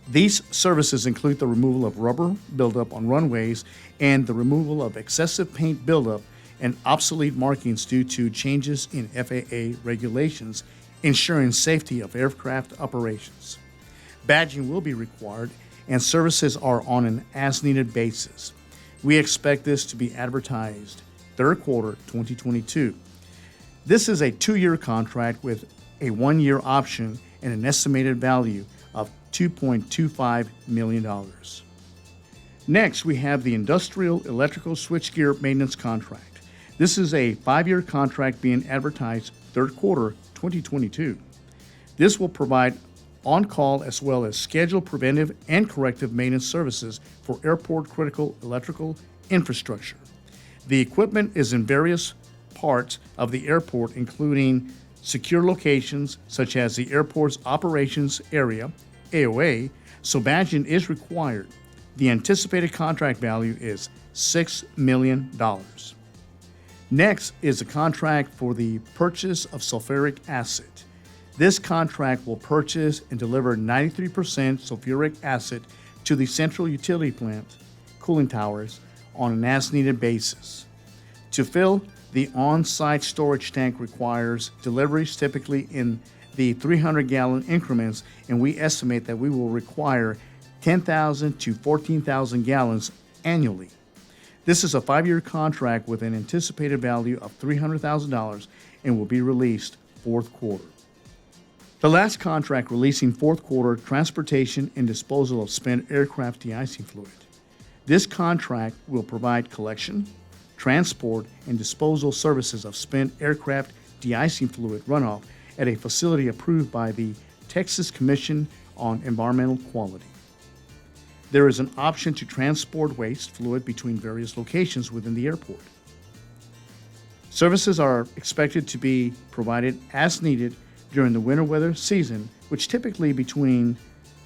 These services include the removal of rubber buildup on runways and the removal of excessive paint buildup and obsolete markings due to changes in FAA regulations, ensuring safety of aircraft operations. Badging will be required, and services are on an as-needed basis. We expect this to be advertised third quarter 2022. This is a 2-year contract with a 1-year option and an estimated value of $2.25 million. Next, we have the Industrial Electrical Switchgear Maintenance Contract. This is a 5-year contract being advertised third quarter 2022. This will provide on-call as well as scheduled preventive and corrective maintenance services for airport critical electrical infrastructure. The equipment is in various parts of the airport, including secure locations such as the airport's operations area, AOA, so badging is required. The anticipated contract value is $6 million. Next is a contract for the purchase of sulfuric acid. This contract will purchase and deliver 93% sulfuric acid to the central utility plant, cooling towers, on an as-needed basis. To fill The on-site storage tank requires deliveries typically in the 300-gallon increments, and we estimate that we will require 10,000 to 14,000 gallons annually. This is a 5-year contract with an anticipated value of $300,000 and will be released fourth quarter. The last contract releasing fourth quarter transportation and disposal of spent aircraft de-icing fluid. This contract will provide collection, transport, and disposal services of spent aircraft de-icing fluid runoff at a facility approved by the Texas Commission on Environmental Quality. There is an option to transport waste fluid between various locations within the airport. Services are expected to be provided as needed during the winter weather season, which typically between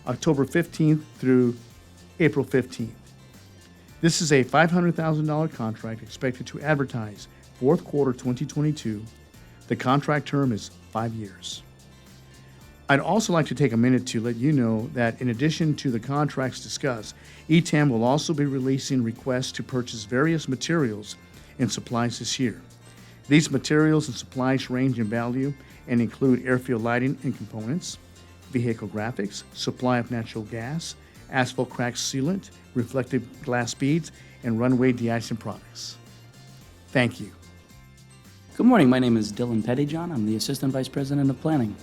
October 15th through April 15th. This is a $500,000 contract expected to advertise fourth quarter 2022. The contract term is 5 years. I'd also like to take a minute to let you know that in addition to the contracts discussed, ETAM will also be releasing requests to purchase various materials and supplies this year. These materials and supplies range in value and include airfield lighting and components, vehicle graphics, supply of natural gas, asphalt crack sealant, reflective glass beads, and runway de-icing products. Thank you. Good morning. My name is Dylan Pettyjohn. I'm the Assistant Vice President of Planning.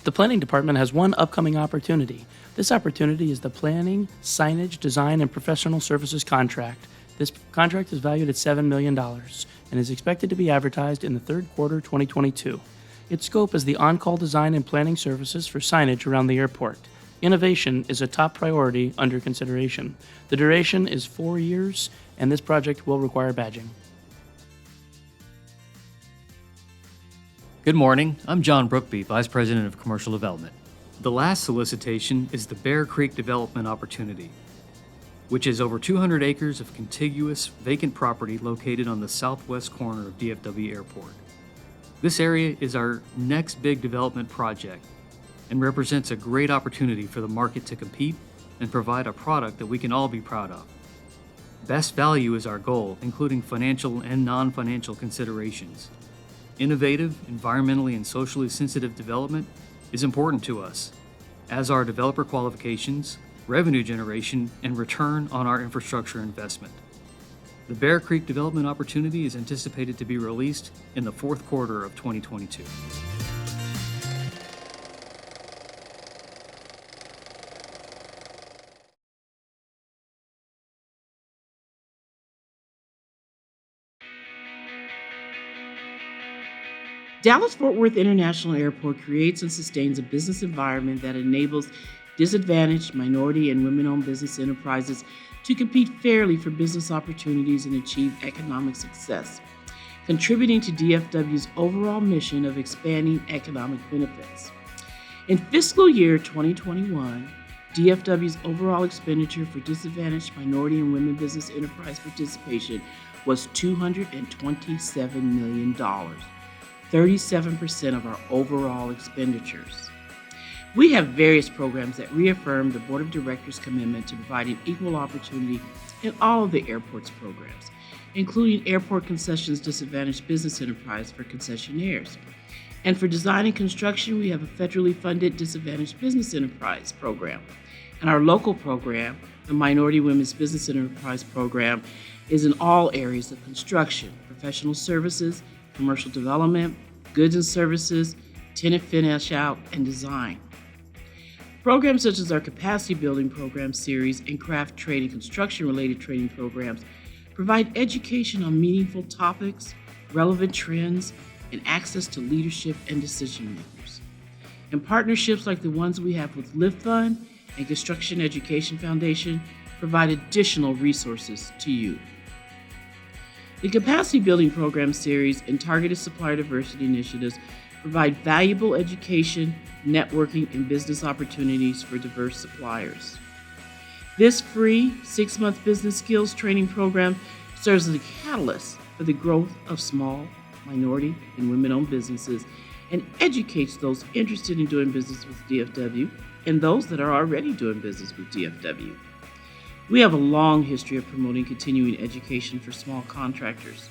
The Planning Department has one upcoming opportunity. This opportunity is the Planning, Signage, Design, and Professional Services Contract. This contract is valued at $7 million and is expected to be advertised in the third quarter 2022. Its scope is the on-call design and planning services for signage around the airport. Innovation is a top priority under consideration. The duration is 4 years, and this project will require badging. Good morning. I'm John Brookby, Vice President of Commercial Development. The last solicitation is the Bear Creek Development Opportunity, which is over 200 acres of contiguous vacant property located on the southwest corner of DFW Airport. This area is our next big development project and represents a great opportunity for the market to compete and provide a product that we can all be proud of. Best value is our goal, including financial and non-financial considerations. Innovative, environmentally and socially sensitive development is important to us, as are developer qualifications, revenue generation, and return on our infrastructure investment. The Bear Creek Development Opportunity is anticipated to be released in the fourth quarter of 2022. Dallas-Fort Worth International Airport creates and sustains a business environment that enables disadvantaged minority and women-owned business enterprises to compete fairly for business opportunities and achieve economic success, contributing to DFW's overall mission of expanding economic benefits. In fiscal year 2021, DFW's overall expenditure for disadvantaged minority and women business enterprise participation was $227 million. 37% of our overall expenditures. We have various programs that reaffirm the Board of Directors' commitment to providing equal opportunity in all of the airport's programs, including Airport Concessions Disadvantaged Business Enterprise for concessionaires. And for design and construction, we have a federally funded Disadvantaged Business Enterprise program. And our local program, the Minority Women's Business Enterprise program, is in all areas of construction, professional services, commercial development, goods and services, tenant finish-out, and design. Programs such as our capacity building program series and craft trade and construction-related training programs provide education on meaningful topics, relevant trends, and access to leadership and decision makers. And partnerships like the ones we have with Lift Fund and Construction Education Foundation provide additional resources to you. The Capacity Building Program Series and targeted supplier diversity initiatives provide valuable education, networking, and business opportunities for diverse suppliers. This free 6-month business skills training program serves as a catalyst for the growth of small, minority, and women-owned businesses and educates those interested in doing business with DFW and those that are already doing business with DFW. We have a long history of promoting continuing education for small contractors.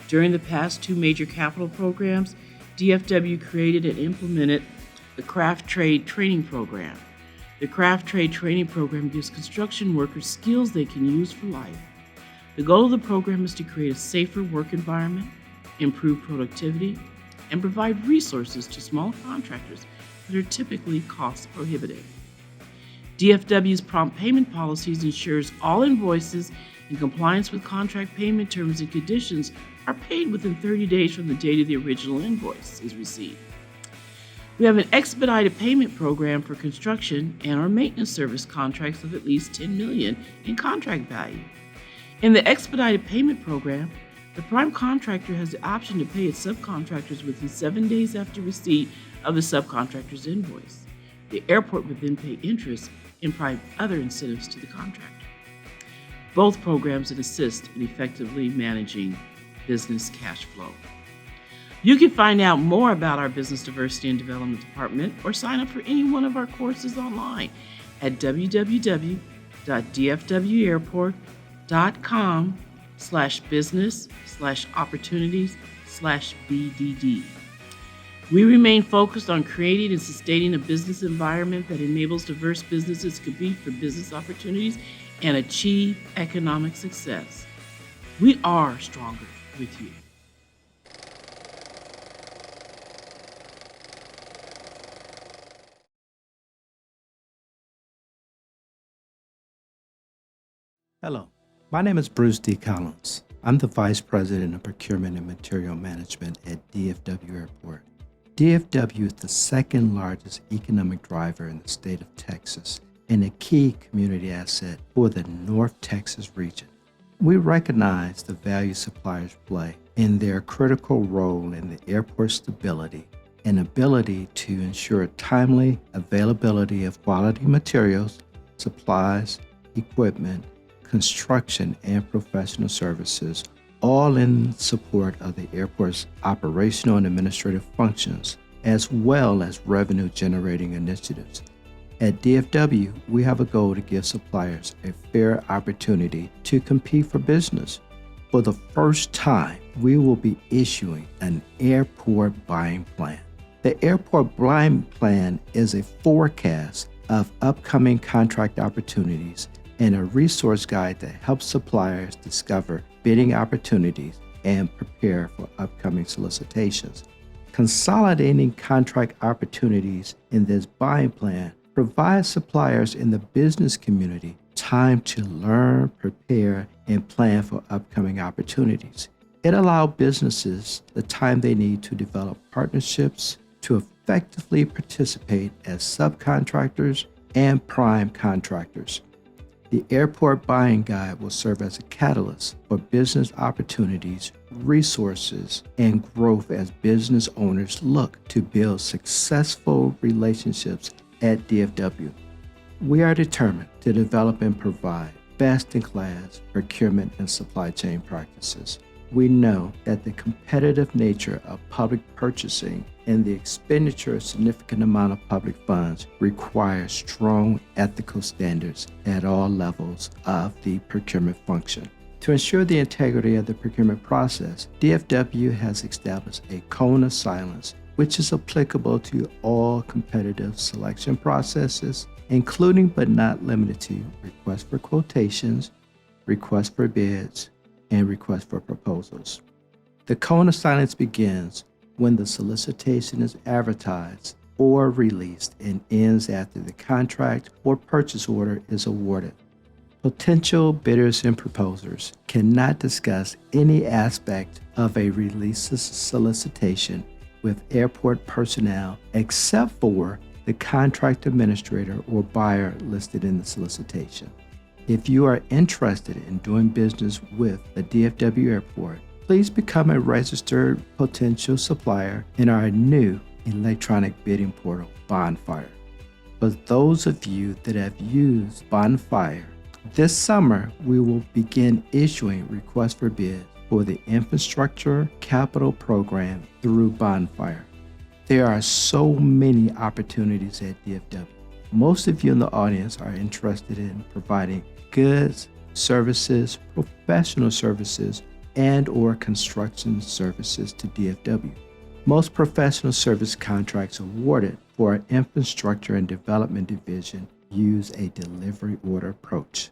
During the past two major capital programs, DFW created and implemented the Craft Trade Training Program. The Craft Trade Training Program gives construction workers skills they can use for life. The goal of the program is to create a safer work environment, improve productivity, and provide resources to small contractors that are typically cost prohibitive. DFW's prompt payment policies ensures all invoices in compliance with contract payment terms and conditions are paid within 30 days from the date of the original invoice is received. We have an expedited payment program for construction and or maintenance service contracts of at least $10 million in contract value. In the expedited payment program, the prime contractor has the option to pay its subcontractors within 7 days after receipt of the subcontractor's invoice. The airport would then pay interest and provide other incentives to the contractor. Both programs assist in effectively managing business cash flow. You can find out more about our Business Diversity and Development Department or sign up for any one of our courses online at www.dfwairport.com/business/opportunities/BDD. We remain focused on creating and sustaining a business environment that enables diverse businesses to compete for business opportunities and achieve economic success. We are stronger with you. Hello, my name is Bruce D. Collins. I'm the Vice President of Procurement and Material Management at DFW Airport. DFW is the second largest economic driver in the state of Texas and a key community asset for the North Texas region. We recognize the value suppliers play in their critical role in the airport's stability and ability to ensure timely availability of quality materials, supplies, equipment, construction, and professional services, all in support of the airport's operational and administrative functions, as well as revenue-generating initiatives. At DFW, we have a goal to give suppliers a fair opportunity to compete for business. For the first time, we will be issuing an airport buying plan. The airport buying plan is a forecast of upcoming contract opportunities and a resource guide that helps suppliers discover bidding opportunities and prepare for upcoming solicitations. Consolidating contract opportunities in this buying plan provides suppliers in the business community time to learn, prepare, and plan for upcoming opportunities. It allows businesses the time they need to develop partnerships to effectively participate as subcontractors and prime contractors. The Airport Buying Guide will serve as a catalyst for business opportunities, resources, and growth as business owners look to build successful relationships at DFW. We are determined to develop and provide best-in-class procurement and supply chain practices. We know that the competitive nature of public purchasing and the expenditure of significant amount of public funds requires strong ethical standards at all levels of the procurement function. To ensure the integrity of the procurement process, DFW has established a cone of silence, which is applicable to all competitive selection processes, including but not limited to requests for quotations, requests for bids, and requests for proposals. The cone of silence begins when the solicitation is advertised or released and ends after the contract or purchase order is awarded. Potential bidders and proposers cannot discuss any aspect of a release solicitation with airport personnel except for the contract administrator or buyer listed in the solicitation. If you are interested in doing business with the DFW Airport, please become a registered potential supplier in our new electronic bidding portal, Bonfire. For those of you that have used Bonfire, this summer we will begin issuing requests for bids for the infrastructure capital program through Bonfire. There are so many opportunities at DFW. Most of you in the audience are interested in providing goods, services, professional services, and/or construction services to DFW. Most professional service contracts awarded for our Infrastructure and Development Division use a delivery order approach.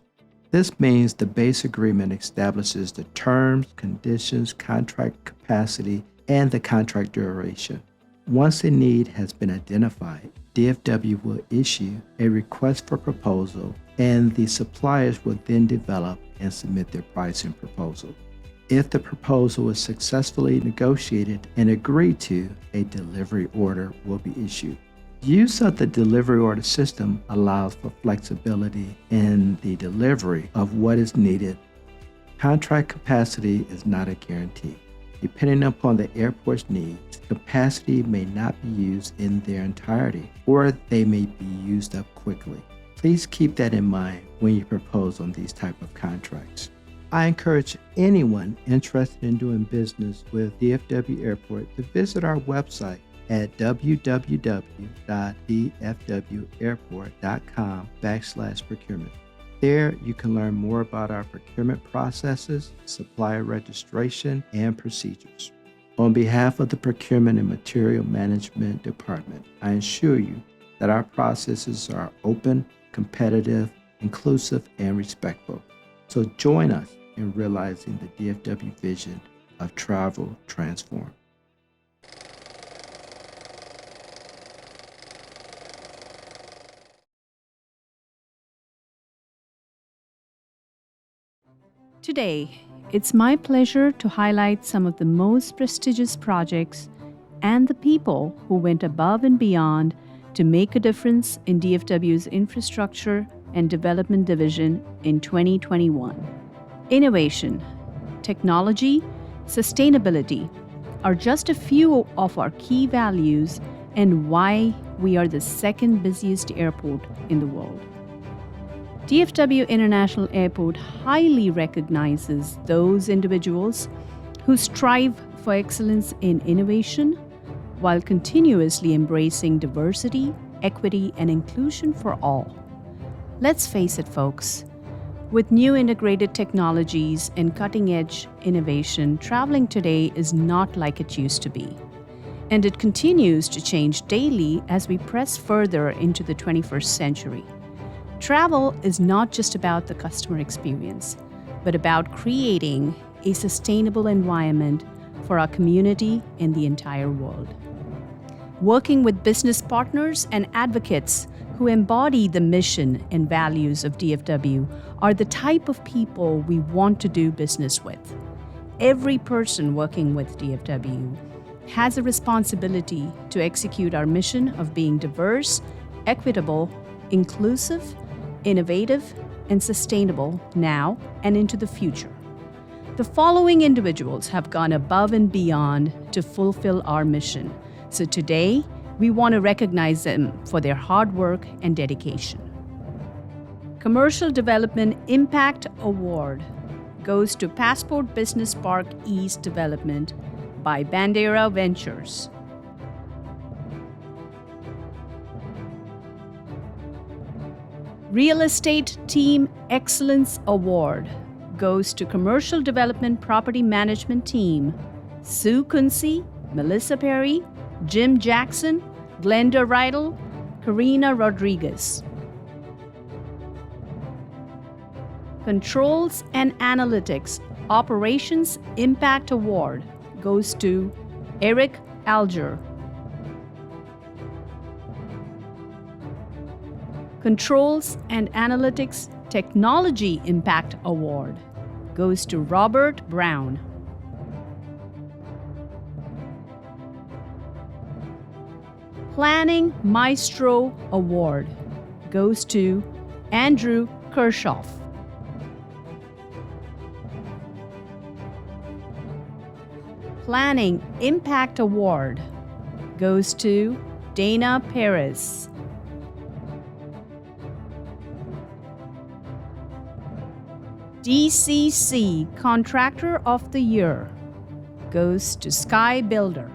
This means the base agreement establishes the terms, conditions, contract capacity, and the contract duration. Once a need has been identified, DFW will issue a request for proposal, and the suppliers will then develop and submit their pricing proposal. If the proposal is successfully negotiated and agreed to, a delivery order will be issued. Use of the delivery order system allows for flexibility in the delivery of what is needed. Contract capacity is not a guarantee. Depending upon the airport's needs, capacity may not be used in their entirety, or they may be used up quickly. Please keep that in mind when you propose on these type of contracts. I encourage anyone interested in doing business with DFW Airport to visit our website at www.dfwairport.com/procurement. There, you can learn more about our procurement processes, supplier registration, and procedures. On behalf of the Procurement and Material Management Department, I assure you that our processes are open, competitive, inclusive, and respectful. So join us in realizing the DFW vision of Travel Transform. Today, it's my pleasure to highlight some of the most prestigious projects and the people who went above and beyond to make a difference in DFW's Infrastructure and Development Division in 2021. Innovation, technology, sustainability are just a few of our key values and why we are the second busiest airport in the world. DFW International Airport highly recognizes those individuals who strive for excellence in innovation while continuously embracing diversity, equity, and inclusion for all. Let's face it, folks, with new integrated technologies and cutting-edge innovation, traveling today is not like it used to be. And it continues to change daily as we press further into the 21st century. Travel is not just about the customer experience, but about creating a sustainable environment for our community and the entire world. Working with business partners and advocates who embody the mission and values of DFW are the type of people we want to do business with. Every person working with DFW has a responsibility to execute our mission of being diverse, equitable, inclusive, innovative, and sustainable now and into the future. The following individuals have gone above and beyond to fulfill our mission. So today, we want to recognize them for their hard work and dedication. Commercial Development Impact Award goes to Passport Business Park East Development by Bandera Ventures. Real Estate Team Excellence Award goes to Commercial Development Property Management Team, Sue Kunze, Melissa Perry, Jim Jackson, Glenda Rydell, Karina Rodriguez. Controls and Analytics Operations Impact Award goes to Eric Alger. Controls and Analytics Technology Impact Award goes to Robert Brown. Planning Maestro Award goes to Andrew Kershoff. Planning Impact Award goes to Dana Perez. DCC Contractor of the Year goes to Sky Builder.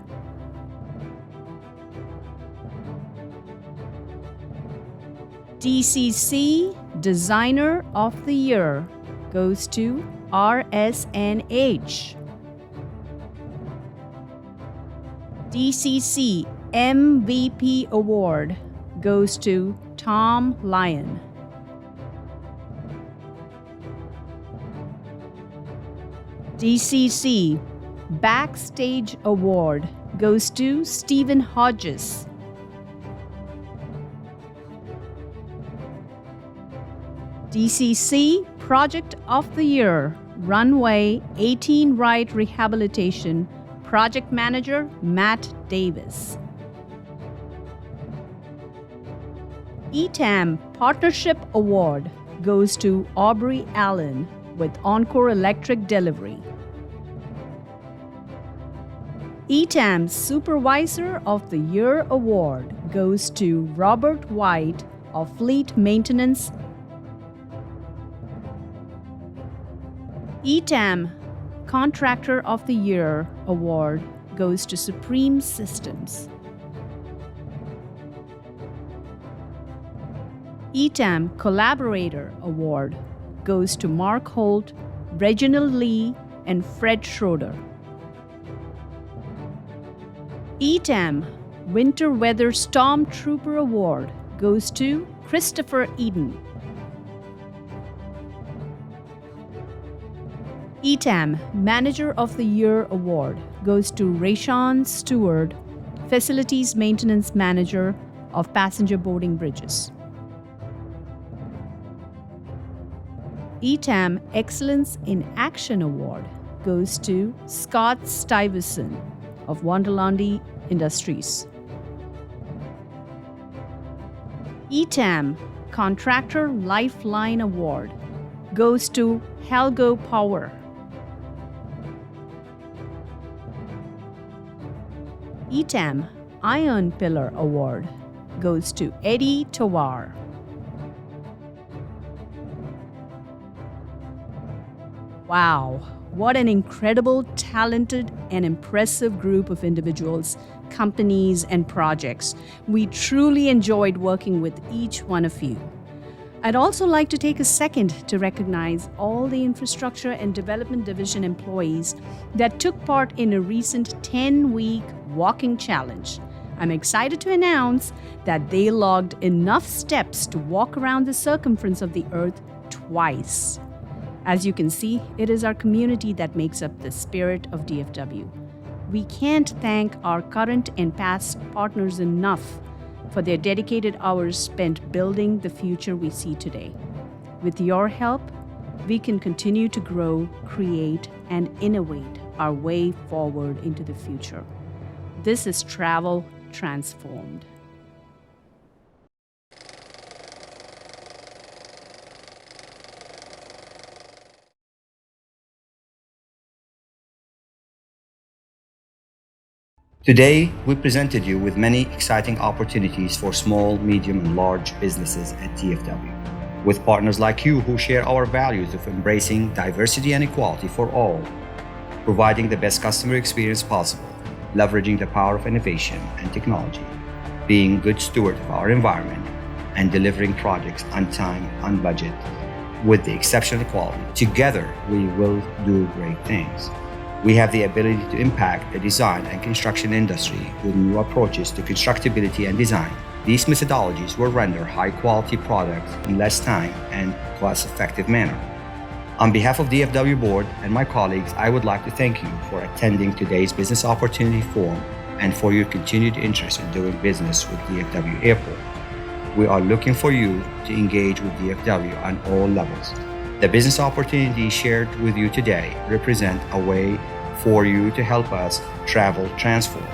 DCC Designer of the Year goes to RSNH. DCC MVP Award goes to Tom Lyon. DCC Backstage Award goes to Stephen Hodges. DCC Project of the Year Runway 18 Right Rehabilitation Project Manager Matt Davis. ETAM Partnership Award goes to Aubrey Allen with Encore Electric Delivery. ETAM Supervisor of the Year Award goes to Robert White of Fleet Maintenance. ETAM Contractor of the Year Award goes to Supreme Systems. ETAM Collaborator Award goes to Mark Holt, Reginald Lee, and Fred Schroeder. ETAM Winter Weather Stormtrooper Award goes to Christopher Eden. ETAM Manager of the Year Award goes to Rayshawn Stewart, Facilities Maintenance Manager of Passenger Boarding Bridges. ETAM Excellence in Action Award goes to Scott Stuyvesant of Wonderlandi Industries. ETAM Contractor Lifeline Award goes to Helgo Power. ETAM Iron Pillar Award goes to Eddie Tovar. Wow, what an incredible, talented, and impressive group of individuals, companies, and projects. We truly enjoyed working with each one of you. I'd also like to take a second to recognize all the Infrastructure and Development Division employees that took part in a recent 10-week walking challenge. I'm excited to announce that they logged enough steps to walk around the circumference of the Earth twice. As you can see, it is our community that makes up the spirit of DFW. We can't thank our current and past partners enough for their dedicated hours spent building the future we see today. With your help, we can continue to grow, create, and innovate our way forward into the future. This is Travel Transformed. Today, we presented you with many exciting opportunities for small, medium, and large businesses at DFW, with partners like you who share our values of embracing diversity and equality for all, providing the best customer experience possible, leveraging the power of innovation and technology, being good stewards of our environment, and delivering projects on time, on budget, with the exceptional quality. Together, we will do great things. We have the ability to impact the design and construction industry with new approaches to constructability and design. These methodologies will render high-quality products in less time and cost-effective manner. On behalf of the DFW Board and my colleagues, I would like to thank you for attending today's Business Opportunity Forum and for your continued interest in doing business with DFW Airport. We are looking for you to engage with DFW on all levels. The business opportunities shared with you today represent a way for you to help us travel transform.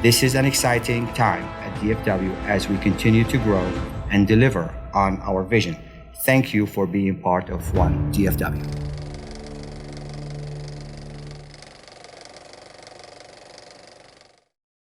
This is an exciting time at DFW as we continue to grow and deliver on our vision. Thank you for being part of One DFW.